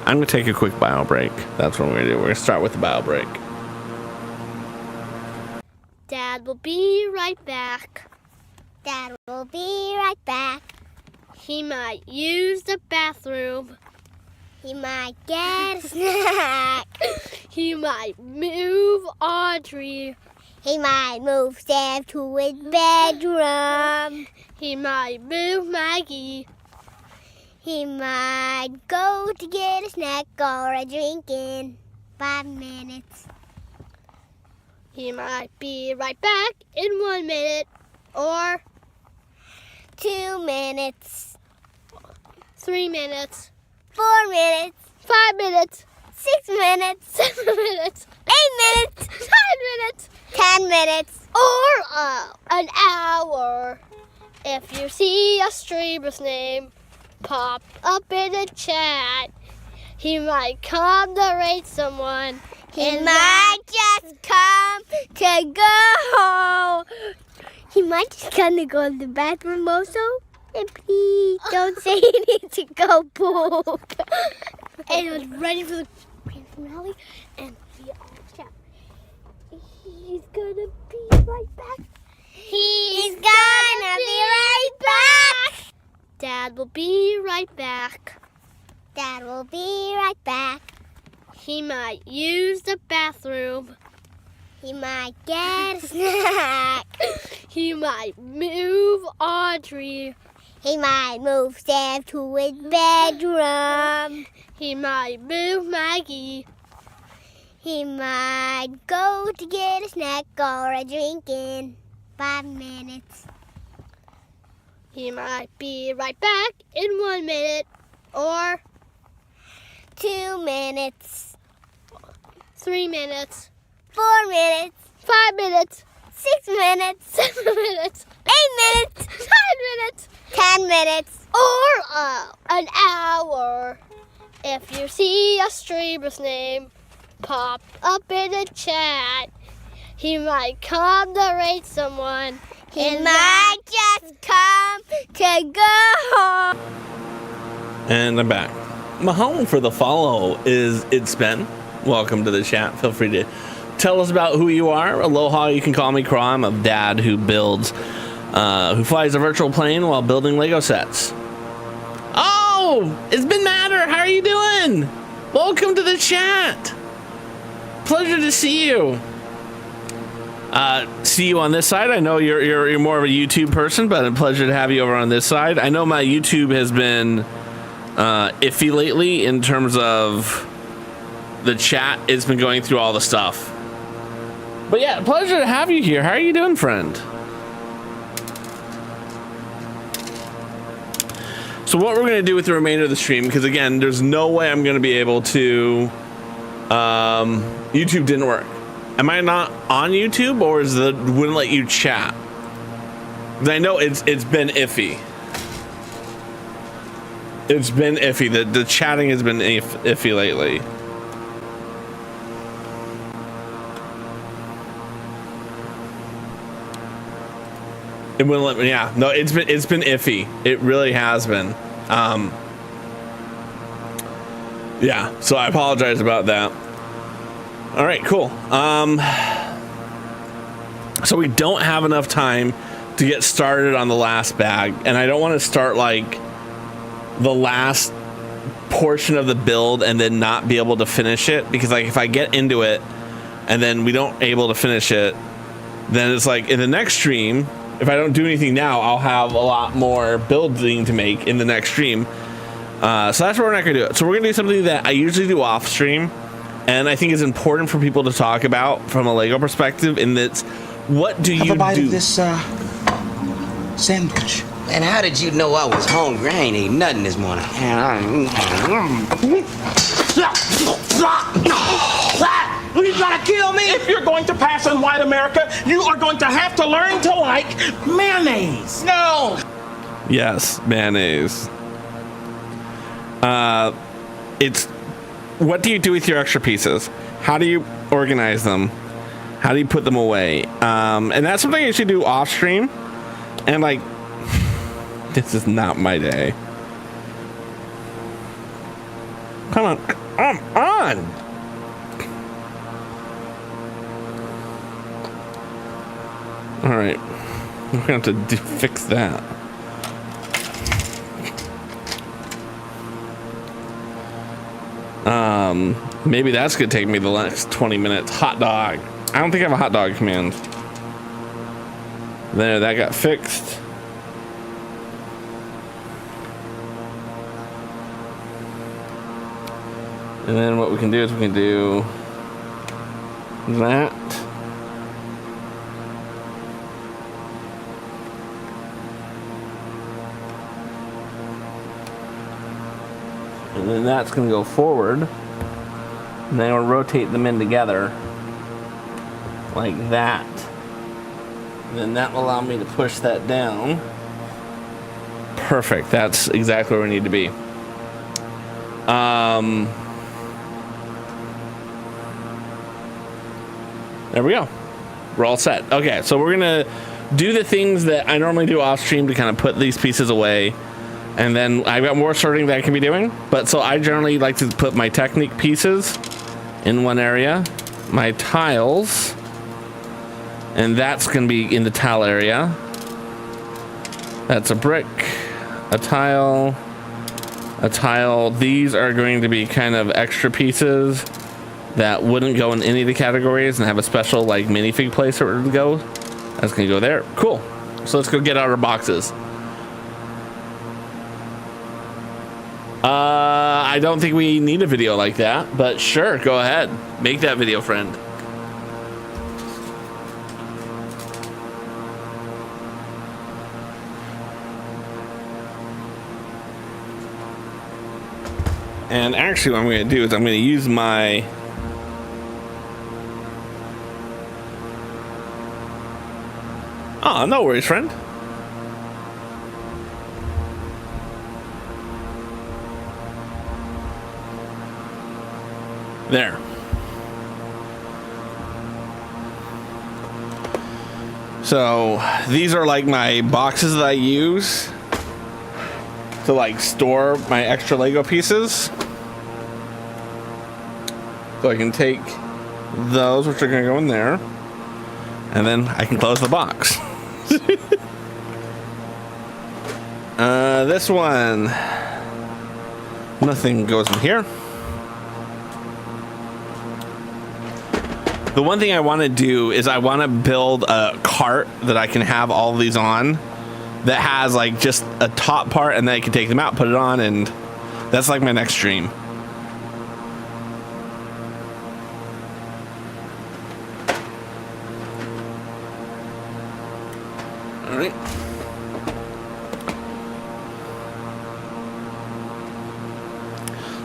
I'm going to take a quick bio break. That's what we're going to do. We're going to start with the bio break. Dad will be right back. Dad will be right back. He might use the bathroom. He might get a snack. He might move Audrey. He might move Sam to his bedroom. He might move Maggie. He might go to get a snack or a drink in 5 minutes. He might be right back in 1 minute or 2 minutes, 3 minutes, 4 minutes, 5 minutes, 6 minutes, 7 minutes, 8 minutes, 9 minutes, 10 minutes, or an hour. If you see a streamer's name pop up in the chat, he might come to rate someone. He might just come to go. He might just come to go to the bathroom also. And please don't say he needs to go poop. And I was ready for the grand finale. And we all shout, he's gonna be right back. He's gonna be right back. Dad will be right back. Dad will be right back. He might use the bathroom. He might get a snack. He might move Audrey. He might move Sam to his bedroom. He might move Maggie. He might go to get a snack or a drink in 5 minutes. He might be right back in 1 minute or 2 minutes, 3 minutes, 4 minutes, 5 minutes, 6 minutes, 7 minutes, 8 minutes, 9 minutes, 10 minutes, or an hour. If you see a streamer's name pop up in the chat, he might come to rate someone. He might just come to go. And I'm back. My home for the follow is It's Ben. Welcome to the chat. Feel free to tell us about who you are. Aloha, you can call me Craw. I'm a dad who who flies a virtual plane while building Lego sets. Oh, it's been Matter. How are you doing? Welcome to the chat. Pleasure to see you. See you on this side. I know you're more of a YouTube person, but a pleasure to have you over on this side. I know my YouTube has been iffy lately in terms of the chat. It's been going through all the stuff. But yeah, pleasure to have you here. How are you doing, friend? So what we're going to do with the remainder of the stream, because again, there's no way I'm going to be able to... YouTube didn't work. Am I not on YouTube, or is it wouldn't let you chat? Because I know it's been iffy. It's been iffy. The chatting has been iffy lately. It wouldn't let me. Yeah, no, it's been iffy. It really has been. Yeah, so I apologize about that. All right, cool. So we don't have enough time to get started on the last bag, and I don't want to start like the last portion of the build and then not be able to finish it, because like if I get into it and then we don't able to finish it, then it's like in the next stream, if I don't do anything now, I'll have a lot more building to make in the next stream. So that's what we're not gonna do. So we're gonna do something that I usually do off stream, and I think is important for people to talk about from a Lego perspective. In that, what do you do? Have a bite of this sandwich. And how did you know I was hungry? I ain't ate nothing this morning. You trying to kill me? If you're going to pass in white America, you are going to have to learn to like mayonnaise. No. Yes, mayonnaise. It's what do you do with your extra pieces? How do you organize them? How do you put them away? And that's something I should do off stream. And like, this is not my day. Come on, come on. All right, we're gonna have to fix that. Maybe that's gonna take me the next 20 minutes. Hot dog. I don't think I have a hot dog command. There, that got fixed. And then what we can do is we can do that. And then that's going to go forward. And then we'll rotate them in together like that. And then that will allow me to push that down. Perfect. That's exactly where we need to be. There we go. We're all set. Okay, so we're gonna do the things that I normally do off stream to kind of put these pieces away. And then I've got more sorting that I can be doing. But so I generally like to put my Technique pieces in one area, my tiles, and that's gonna be in the tile area. That's a brick, a tile, a tile. These are going to be kind of extra pieces that wouldn't go in any of the categories and have a special like minifig place where it would go. That's gonna go there. Cool. So let's go get out our boxes. I don't think we need a video like that, but sure, go ahead. Make that video, friend. And actually what I'm going to do is I'm going to use my no worries, friend. There. So these are like my boxes that I use to like store my extra Lego pieces. So I can take those, which are gonna go in there, and then I can close the box. This one, nothing goes in here. The one thing I want to do is I want to build a cart that I can have all of these on that has like just a top part, and then I can take them out, put it on, and that's like my next dream. All right.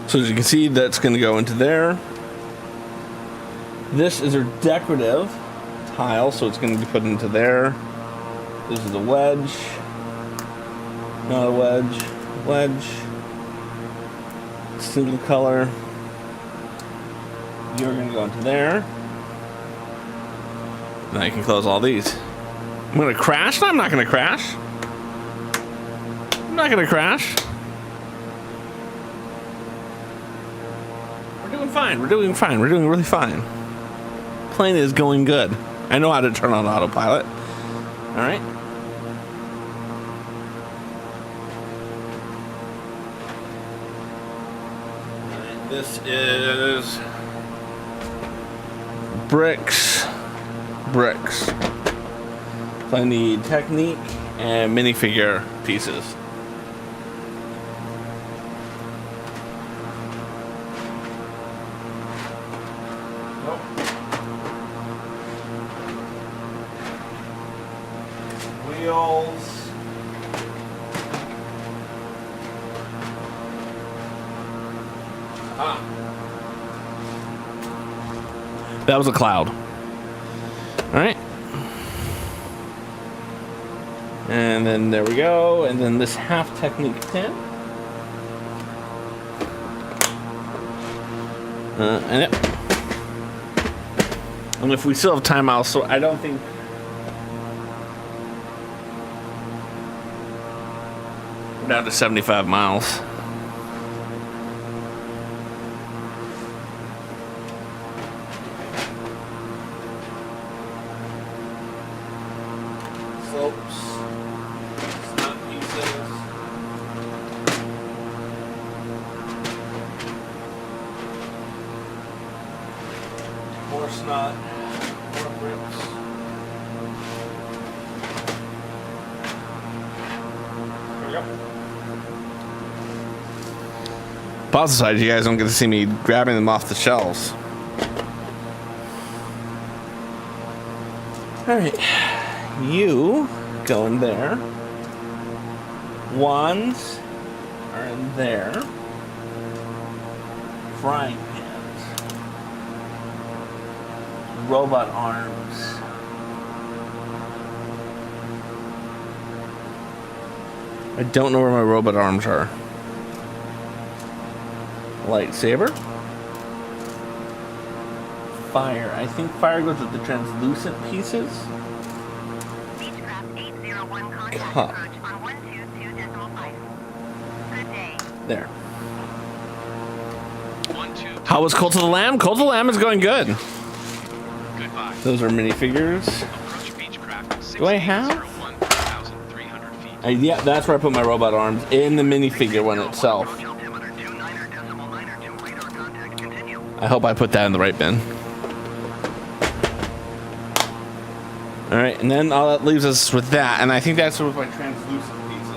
So as you can see, that's going to go into there. This is a decorative tile, so it's going to be put into there. This is a wedge. Not a wedge. Wedge. Single color. You're going to go into there. Now you can close all these. I'm going to crash? No, I'm not going to crash. I'm not going to crash. We're doing fine. We're doing fine. We're doing really fine. Plane is going good. I know how to turn on autopilot. All right. This is bricks. So I need Technique and minifigure pieces. Wheels. That was a cloud. All right. And then there we go. And then this half Technique tin. And And if we still have time, also, I don't think. We're down to 75 miles. Slopes. Snot pieces. More snot. More bricks. There we go. Positive side, you guys don't get to see me grabbing them off the shelves. All right, you go in there. Wands are in there. Frying pans. Robot arms. I don't know where my robot arms are. Lightsaber. Fire. I think fire goes with the translucent pieces. Beechcraft 801 contact Cup. approach on 122.5. Good day. There. 12. How was Cult of the Lamb? Cult of the Lamb is going good. Goodbye. Those are minifigures. Approach Beechcraft Do I have? 6801,300 feet. Yeah, that's where I put my robot arms, in the minifigure one itself. Altimeter 29.92 radar contact. Continue. I hope I put that in the right bin. All right, and then all that leaves us with that, and I think that's with my translucent pieces.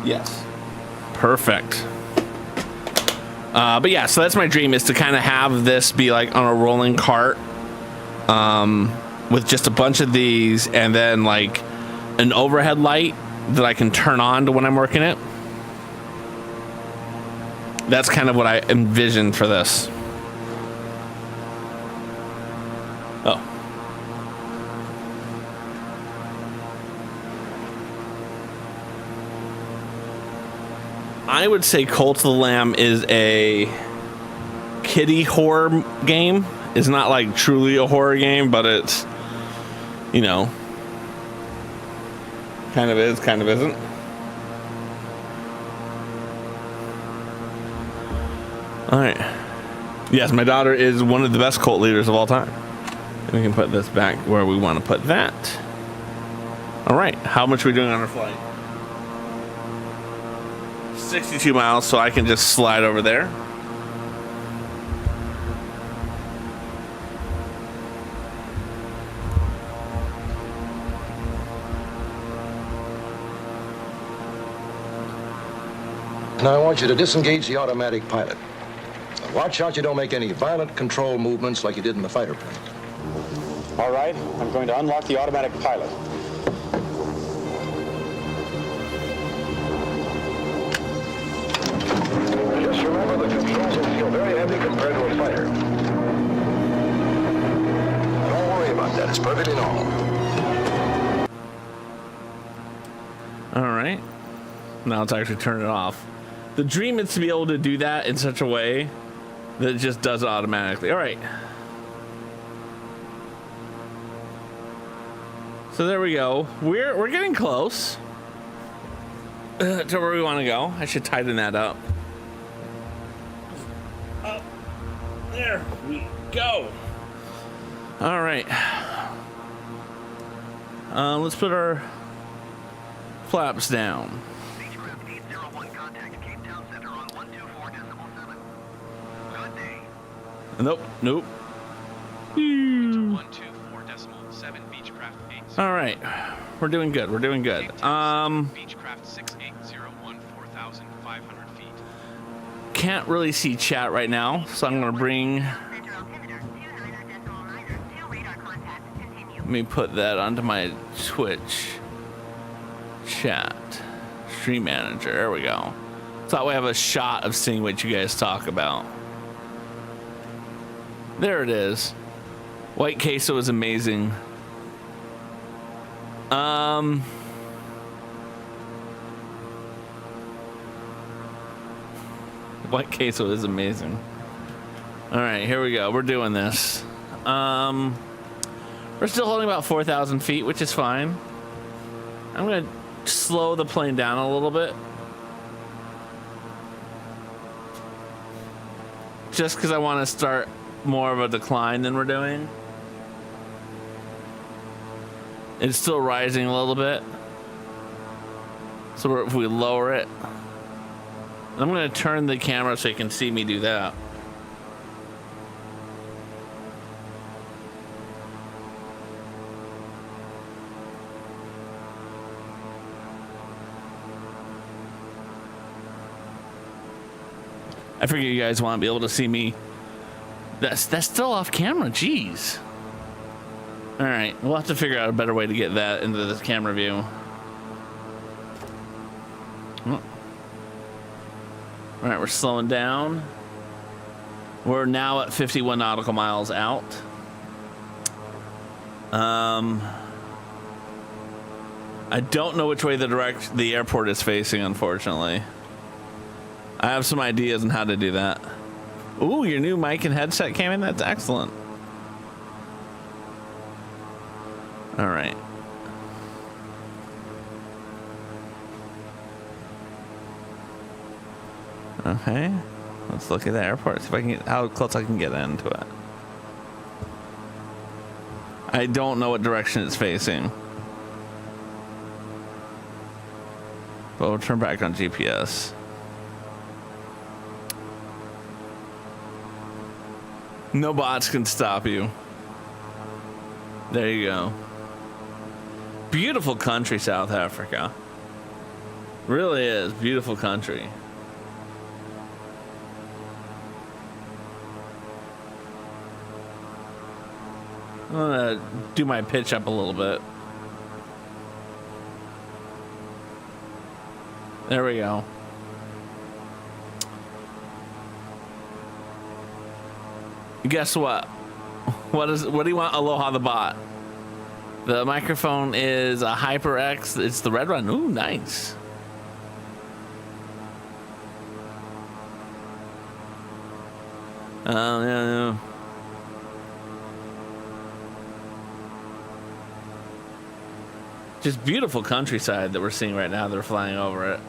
Yes. Perfect. But yeah, so that's my dream, is to kind of have this be like on a rolling cart, with just a bunch of these, and then like an overhead light that I can turn on to when I'm working it. That's kind of what I envisioned for this. Oh. I would say Cult of the Lamb is a kiddie horror game. It's not like truly a horror game, but it's, you know, kind of is, kind of isn't. All right. Yes, my daughter is one of the best cult leaders of all time. And we can put this back where we want to put that. All right. How much are we doing on our flight? 62 miles, so I can just slide over there. Now I want you to disengage the automatic pilot. Now watch out you don't make any violent control movements like you did in the fighter plane. All right, I'm going to unlock the automatic pilot. Just remember the controls will feel very heavy compared to a fighter. Don't worry about that, it's perfectly normal. All right. Now let's actually turn it off. The dream is to be able to do that in such a way that it just does it automatically. All right. So there we go. We're getting close to where we want to go. I should tighten that up. Oh, there we go. All right. Let's put our flaps down. Beechcraft 801 contact Cape Town Center on 124.7. Good day. Nope. 124.7 Beechcraft 8. All right, we're doing good. Beechcraft 6801, 4,500 feet. Can't really see chat right now, so I'm gonna bring. Center altimeter 29.92 radar contact. Continue. Let me put that onto my Twitch chat stream manager. There we go. So that way I have a shot of seeing what you guys talk about. There it is. White queso is amazing. White queso is amazing. All right, here we go. We're doing this. We're still holding about 4,000 feet, which is fine. I'm gonna slow the plane down a little bit. Just because I want to start more of a decline than we're doing. It's still rising a little bit. So if we lower it, I'm going to turn the camera so you can see me do that. I figure you guys want to be able to see me. That's still off camera. Jeez. All right, we'll have to figure out a better way to get that into this camera view. Oh. All right, we're slowing down. We're now at 51 nautical miles out. I don't know which way the airport is facing, unfortunately. I have some ideas on how to do that. Ooh, your new mic and headset came in. That's excellent. All right. Okay. Let's look at the airport. See if I can get how close I can get into it. I don't know what direction it's facing. But we'll turn back on GPS. No bots can stop you. There you go. Beautiful country, South Africa. Really is. Beautiful country. I'm gonna do my pitch up a little bit. There we go. Guess what? What do you want? Aloha the bot. The microphone is a HyperX. It's the red one. Ooh, nice. Yeah. Just beautiful countryside that we're seeing right now. They're flying over it.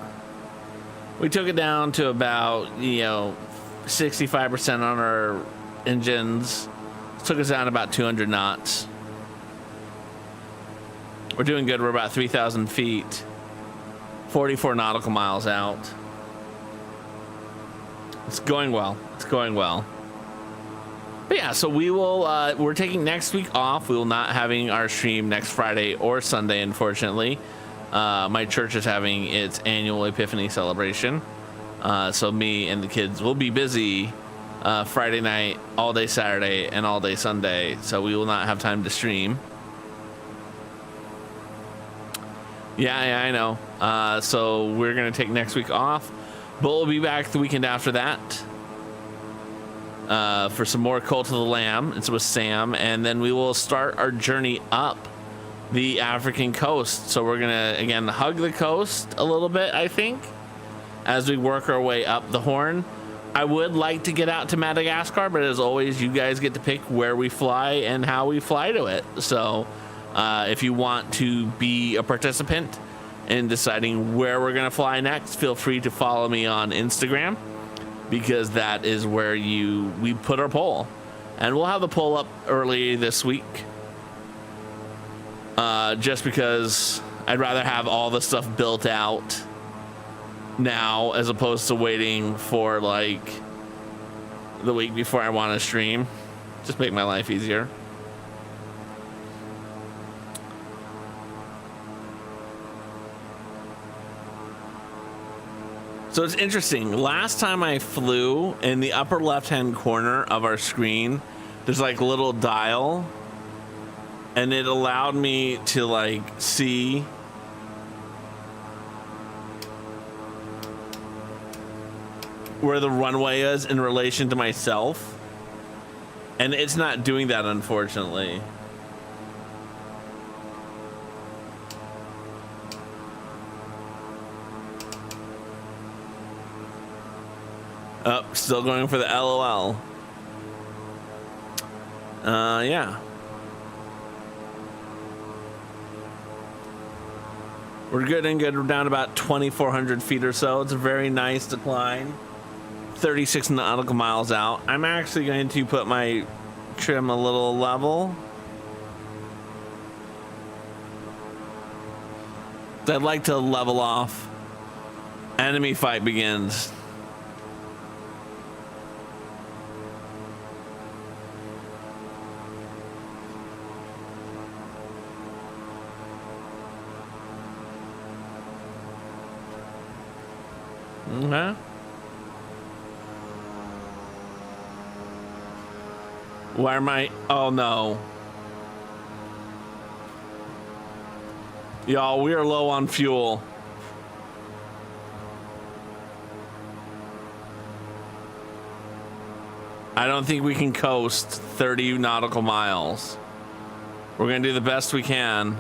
We took it down to about 65% on our engines. Took us down about 200 knots. We're doing good. We're about 3,000 feet, 44 nautical miles out. It's going well. It's going well. But yeah, so we will, we're taking next week off. We will not having our stream next Friday or Sunday, unfortunately. My church is having its annual Epiphany celebration. So me and the kids will be busy Friday night, all day Saturday, and all day Sunday. So we will not have time to stream. Yeah, I know. So we're going to take next week off. But we'll be back the weekend after that. For some more Cult of the Lamb. It's with Sam. And then we will start our journey up the African coast. So we're going to, again, hug the coast a little bit, I think, as we work our way up the Horn. I would like to get out to Madagascar, but as always, you guys get to pick where we fly and how we fly to it. So if you want to be a participant in deciding where we're going to fly next, feel free to follow me on Instagram, because that is where we put our poll. And we'll have the poll up early this week. Just because I'd rather have all the stuff built out now as opposed to waiting for like the week before I want to stream. Just make my life easier. So it's interesting. Last time I flew, in the upper left-hand corner of our screen, there's like a little dial, and it allowed me to like see where the runway is in relation to myself. And it's not doing that, unfortunately. Oh, still going for the LOL. Yeah. We're good and good. We're down about 2,400 feet or so. It's a very nice decline. 36 nautical miles out. I'm actually going to put my trim a little level. I'd like to level off. Enemy fight begins. Okay. Why am I? Oh no. Y'all, we are low on fuel. I don't think we can coast 30 nautical miles. We're gonna do the best we can.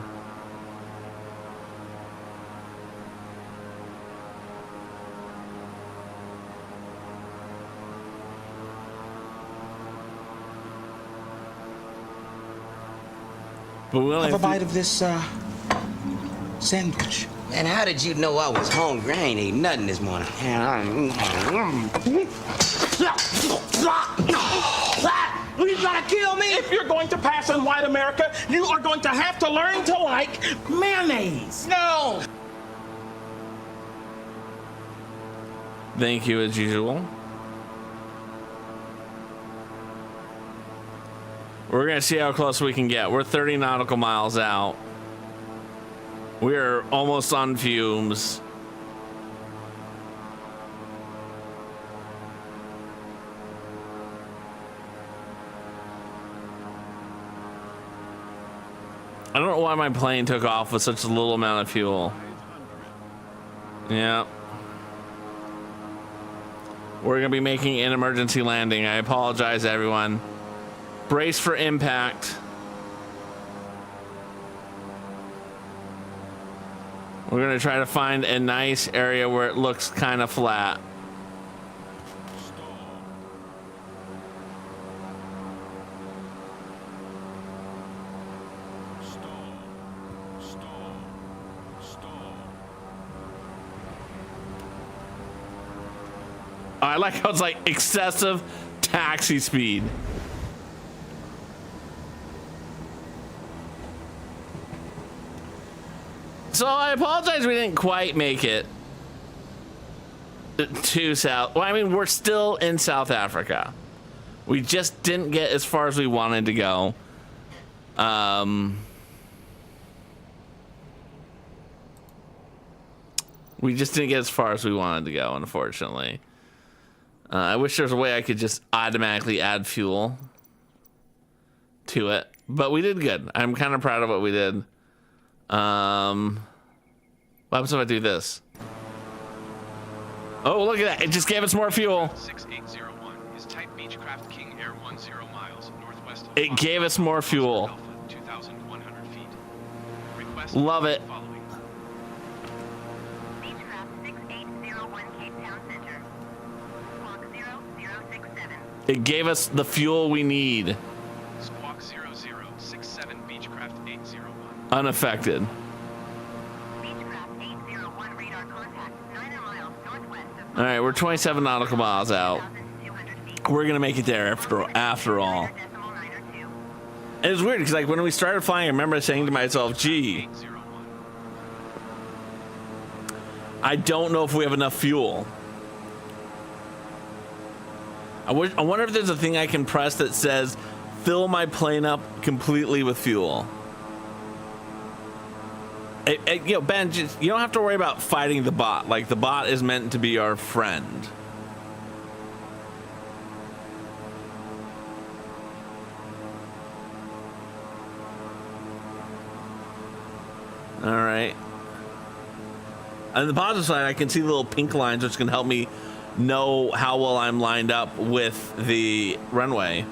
But we'll have a bite of this sandwich. Man, how did you know I was hungry? I ain't ate nothing this morning. You trying to kill me? If you're going to pass in white America, you are going to have to learn to like mayonnaise. No. Thank you as usual. We're gonna see how close we can get. We're 30 nautical miles out. We're almost on fumes. I don't know why my plane took off with such a little amount of fuel. Yeah. We're gonna be making an emergency landing. I apologize, everyone. Brace for impact. We're gonna try to find a nice area where it looks kind of flat. I like how it's like excessive taxi speed. So I apologize we didn't quite make it to South. Well, I mean, we're still in South Africa. We just didn't get as far as we wanted to go. We just didn't get as far as we wanted to go, unfortunately. I wish there was a way I could just automatically add fuel to it, but we did good. I'm kind of proud of what we did. What happens if I do this? Oh, look at that. It just gave us more fuel. 6801 is type Beechcraft King Air 10 miles northwest of It gave us more fuel. 2,100 feet. Request Love it. following. Beechcraft 6801 Cape Town Center. Squawk 0067. It gave us the fuel we need. Squawk 0067 Beechcraft 801. Unaffected. Beechcraft 801 radar contact 9 miles northwest of All right, we're 27 nautical miles out. 2,200 feet. We're gonna make it there after all. Decimal 902. And it's weird because like when we started flying, I remember saying to myself, "Gee, 801. I don't know if we have enough fuel." I wonder if there's a thing I can press that says, "Fill my plane up completely with fuel." You know, Ben, just, you don't have to worry about fighting the bot. Like, the bot is meant to be our friend. All right. On the positive side, I can see the little pink lines, which can help me know how well I'm lined up with the runway.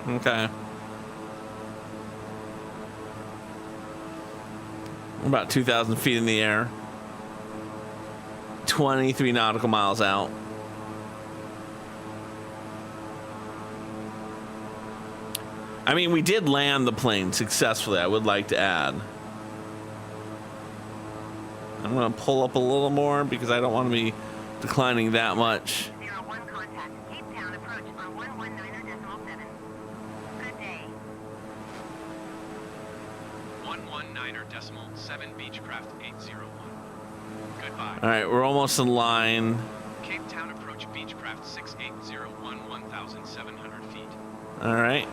Okay. We're about 2,000 feet in the air. 23 nautical miles out. I mean, we did land the plane successfully, I would like to add. I'm going to pull up a little more because I don't want to be declining that much. 01 contact. Cape Town approach on 119.7. Good day. 119.7 Beechcraft 801. Goodbye. All right, we're almost in line. Cape Town approach Beechcraft 6801 1,700 feet. All right.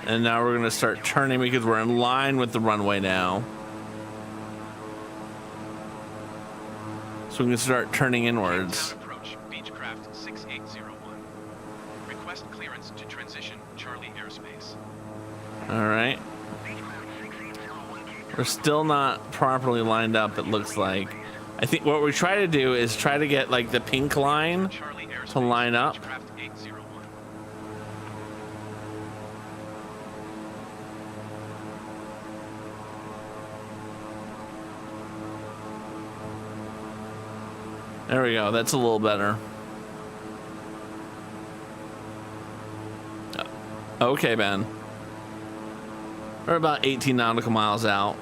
And now we're going to start turning because we're in line with the runway now. So we can start turning inwards. Cape Town approach Beechcraft 6801. Request clearance to transition Charlie airspace. All right. We're still not properly lined up, it looks like. I think what we try to do is try to get like the pink line Charlie airspace to line up. Beechcraft 801. There we go. That's a little better. Okay, Ben. We're about 18 nautical miles out.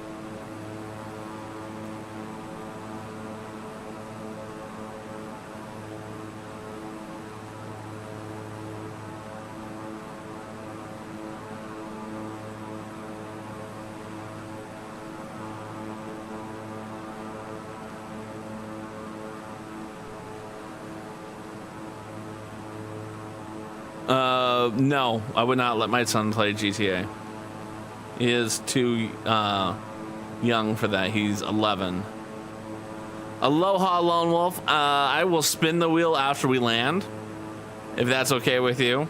No, I would not let my son play GTA. He is too young for that. He's 11. Aloha, Lone Wolf. I will spin the wheel after we land, if that's okay with you.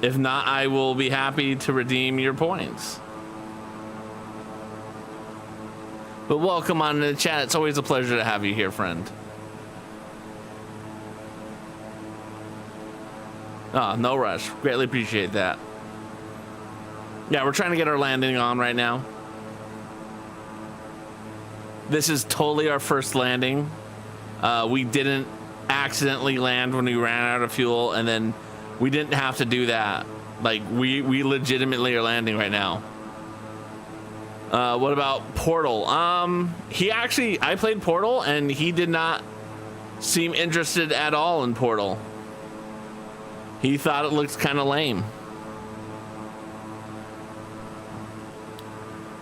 If not, I will be happy to redeem your points. But welcome on to the chat. It's always a pleasure to have you here, friend. Oh, no rush. Greatly appreciate that. Yeah, we're trying to get our landing on right now. This is totally our first landing. We didn't accidentally land when we ran out of fuel, and then we didn't have to do that. Like, we legitimately are landing right now. What about Portal? I played Portal, and he did not seem interested at all in Portal. He thought it looked kind of lame.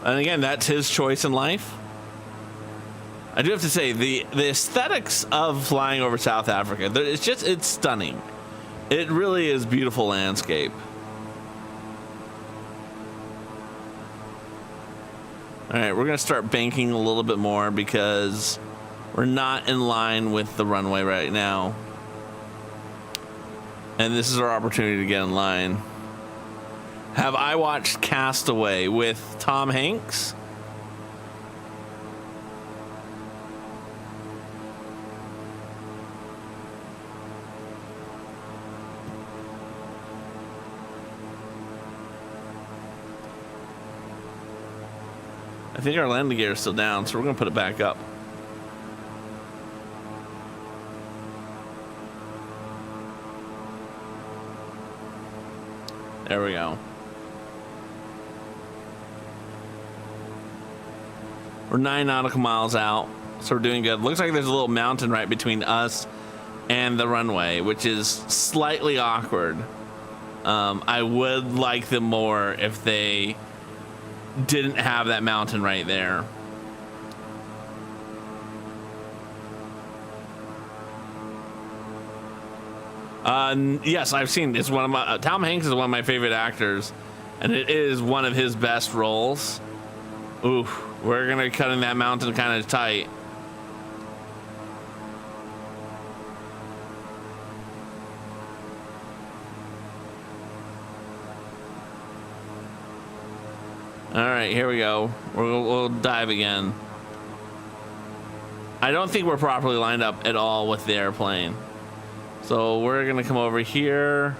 And again, that's his choice in life. I do have to say, the aesthetics of flying over South Africa, it's stunning. It really is beautiful landscape. All right, we're gonna start banking a little bit more because we're not in line with the runway right now. And this is our opportunity to get in line. Have I watched Castaway with Tom Hanks? I think our landing gear is still down, so we're gonna put it back up. There we go. We're 9 nautical miles out, so we're doing good. Looks like there's a little mountain right between us and the runway, which is slightly awkward. I would like them more if they didn't have that mountain right there. Yes, I've seen. It's one of my Tom Hanks is one of my favorite actors, and it is one of his best roles. Oof, we're gonna cut in that mountain kind of tight. All right, here we go. We'll dive again. I don't think we're properly lined up at all with the airplane. So we're gonna come over here.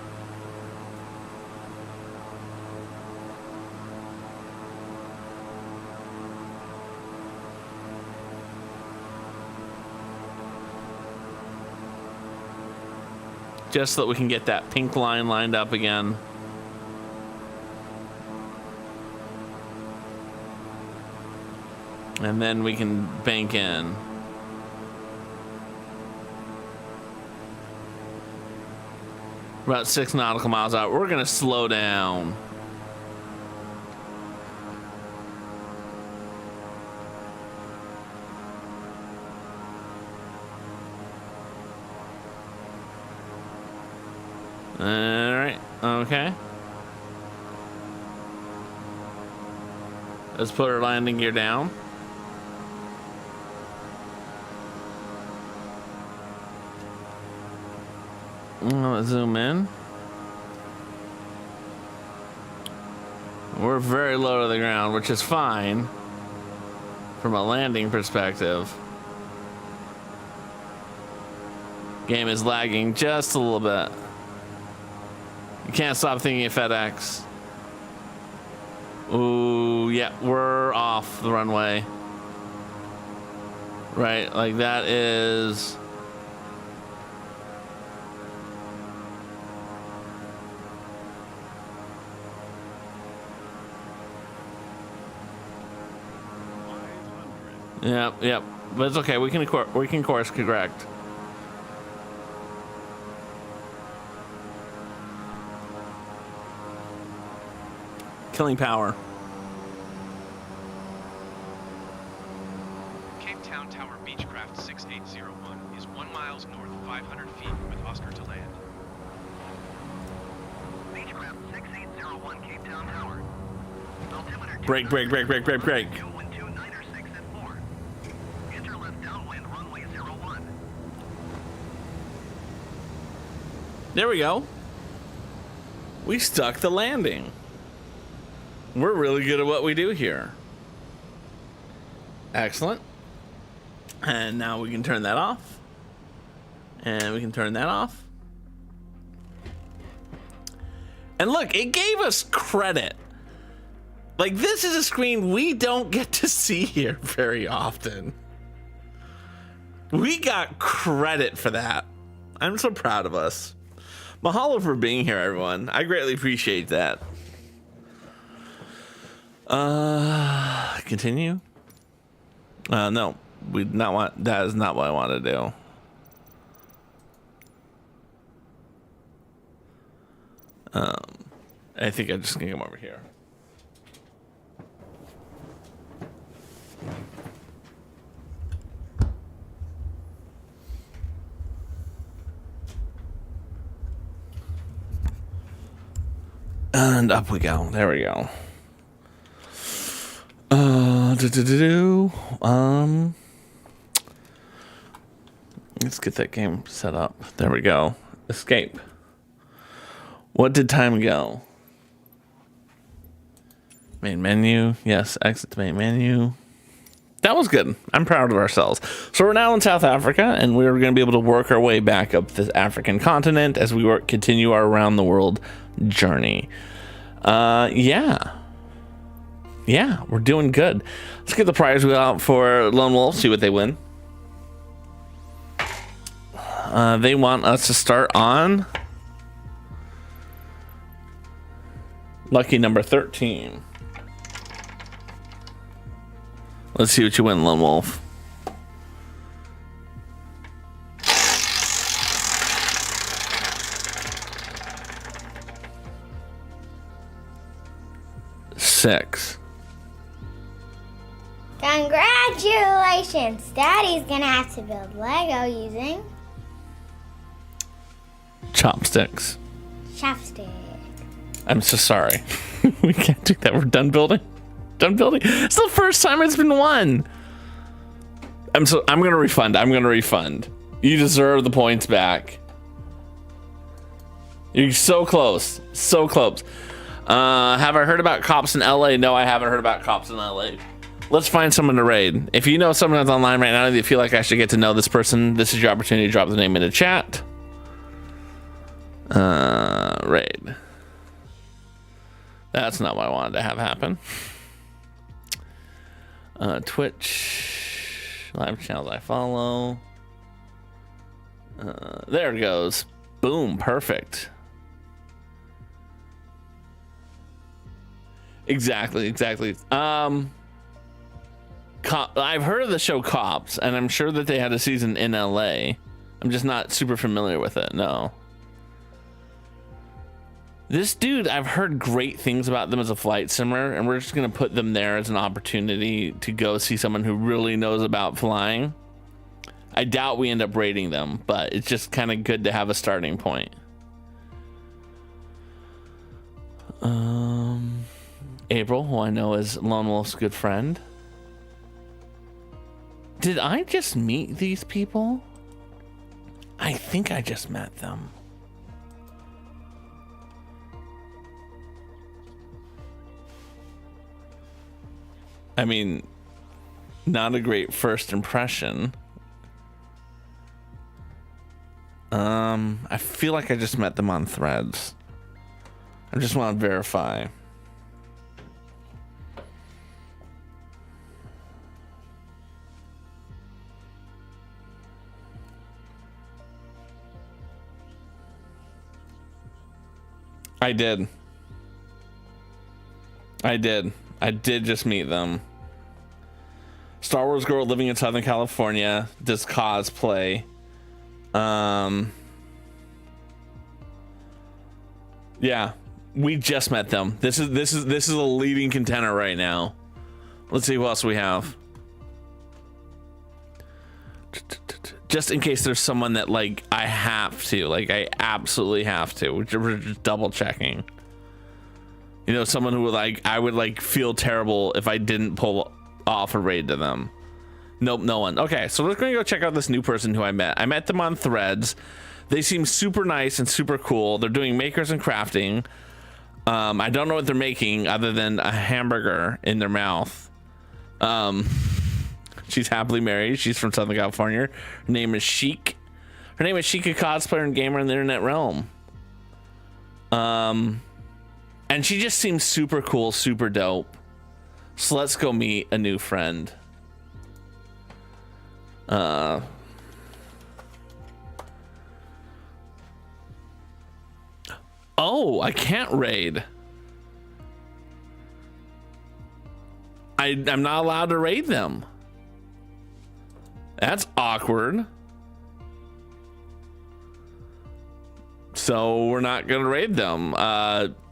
Just so that we can get that pink line lined up again. And then we can bank in. About 6 nautical miles out. We're gonna slow down. All right, okay. Let's put our landing gear down. Let's zoom in. We're very low to the ground, which is fine from a landing perspective. Game is lagging just a little bit. You can't stop thinking of FedEx. Ooh, yeah, we're off the runway. Right, like that is... Yep, but it's okay. We can course correct. Killing power. Cape Town Tower Beechcraft 6801 is 1 mile north, 500 feet with Oscar to land. Beechcraft 6801, Cape Town Tower. Altimeter Break. 21296 at 4. Enter left downwind runway 01. There we go. We stuck the landing. We're really good at what we do here. Excellent. And now we can turn that off. And we can turn that off. And look, it gave us credit. Like, this is a screen we don't get to see here very often. We got credit for that. I'm so proud of us. Mahalo for being here, everyone. I greatly appreciate that. Continue. No, we not want. That is not what I want to do. I think I'm just gonna come over here. And up we go. There we go. Let's get that game set up. There we go. Escape. What did time go? Main menu. Yes, exit to main menu. That was good. I'm proud of ourselves. So we're now in South Africa, and we're going to be able to work our way back up the African continent as we continue our around the world journey. Yeah, we're doing good. Let's get the prize wheel out for Lone Wolf, see what they win. They want us to start on lucky number 13. Let's see what you win, Lone Wolf. Six. Congratulations! Daddy's gonna have to build Lego using Chopsticks. chopstick. I'm so sorry. We can't do that. We're done building. It's the first time it's been won. I'm gonna refund. You deserve the points back. You're so close. Have I heard about cops in LA? No, I haven't heard about cops in LA. Let's find someone to raid. If you know someone that's online right now and you feel like I should get to know this person, this is your opportunity to drop the name in the chat. Raid. That's not what I wanted to have happen. Twitch. Live channels I follow. There it goes. Boom. Perfect. Exactly. I've heard of the show Cops, and I'm sure that they had a season in LA. I'm just not super familiar with it. No. This dude, I've heard great things about them as a flight simmer, and we're just going to put them there as an opportunity to go see someone who really knows about flying. I doubt we end up rating them, but it's just kind of good to have a starting point. April, who I know is Lone Wolf's good friend. Did I just meet these people? I think I just met them. I mean, not a great first impression. I feel like I just met them on Threads. I just want to verify. I did just meet them. Star Wars girl living in Southern California, does cosplay. Yeah, we just met them. This is a leading contender right now. Let's see who else we have. Just in case there's someone that like I absolutely have to. We're just double checking. You know, someone who I would feel terrible if I didn't pull off a raid to them. Nope, no one. Okay, so we're gonna go check out this new person who I met. I met them on Threads. They seem super nice and super cool. They're doing makers and crafting. I don't know what they're making other than a hamburger in their mouth. She's happily married. She's from Southern California. Her name is Chic. Her name is Chic, a cosplayer and gamer in the internet realm. And she just seems super cool, super dope. So let's go meet a new friend. Oh, I can't raid. I'm not allowed to raid them. That's awkward. So we're not gonna raid them.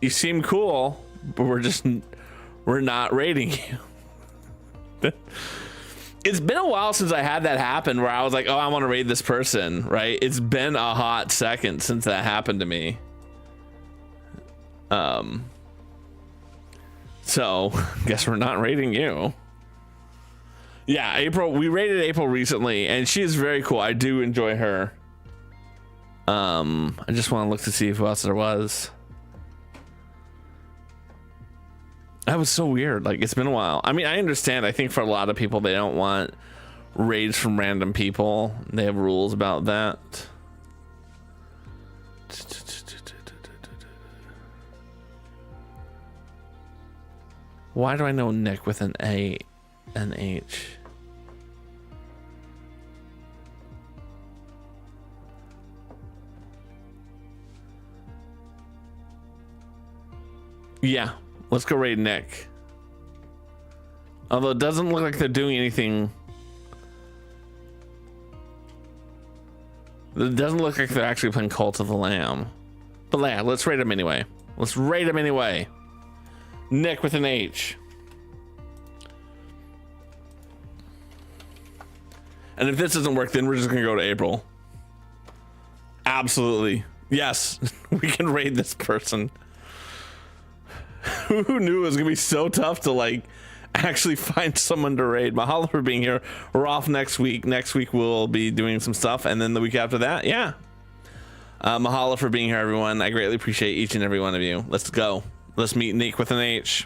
You seem cool, but we're not raiding you. It's been a while since I had that happen where I was like, oh, I want to raid this person, right? It's been a hot second since that happened to me. So guess we're not raiding you. Yeah, April, we raided April recently and she is very cool. I do enjoy her. I just want to look to see who else there was. That was so weird. Like, it's been a while. I mean, I understand. I think for a lot of people, they don't want raids from random people. They have rules about that. Why do I know Nick with an A and H? Yeah, let's go raid Nick. Although it doesn't look like they're doing anything. It doesn't look like they're actually playing Cult of the Lamb. But yeah, let's raid him anyway. Let's raid him anyway. Nick with an H. And if this doesn't work, then we're just gonna go to April. Absolutely. Yes, we can raid this person. Who knew it was gonna be so tough to like actually find someone to raid? Mahalo for being here. We're off next week. Next week we'll be doing some stuff, and then the week after that, yeah. Mahalo for being here, everyone. I greatly appreciate each and every one of you. Let's go. Let's meet Nick with an H.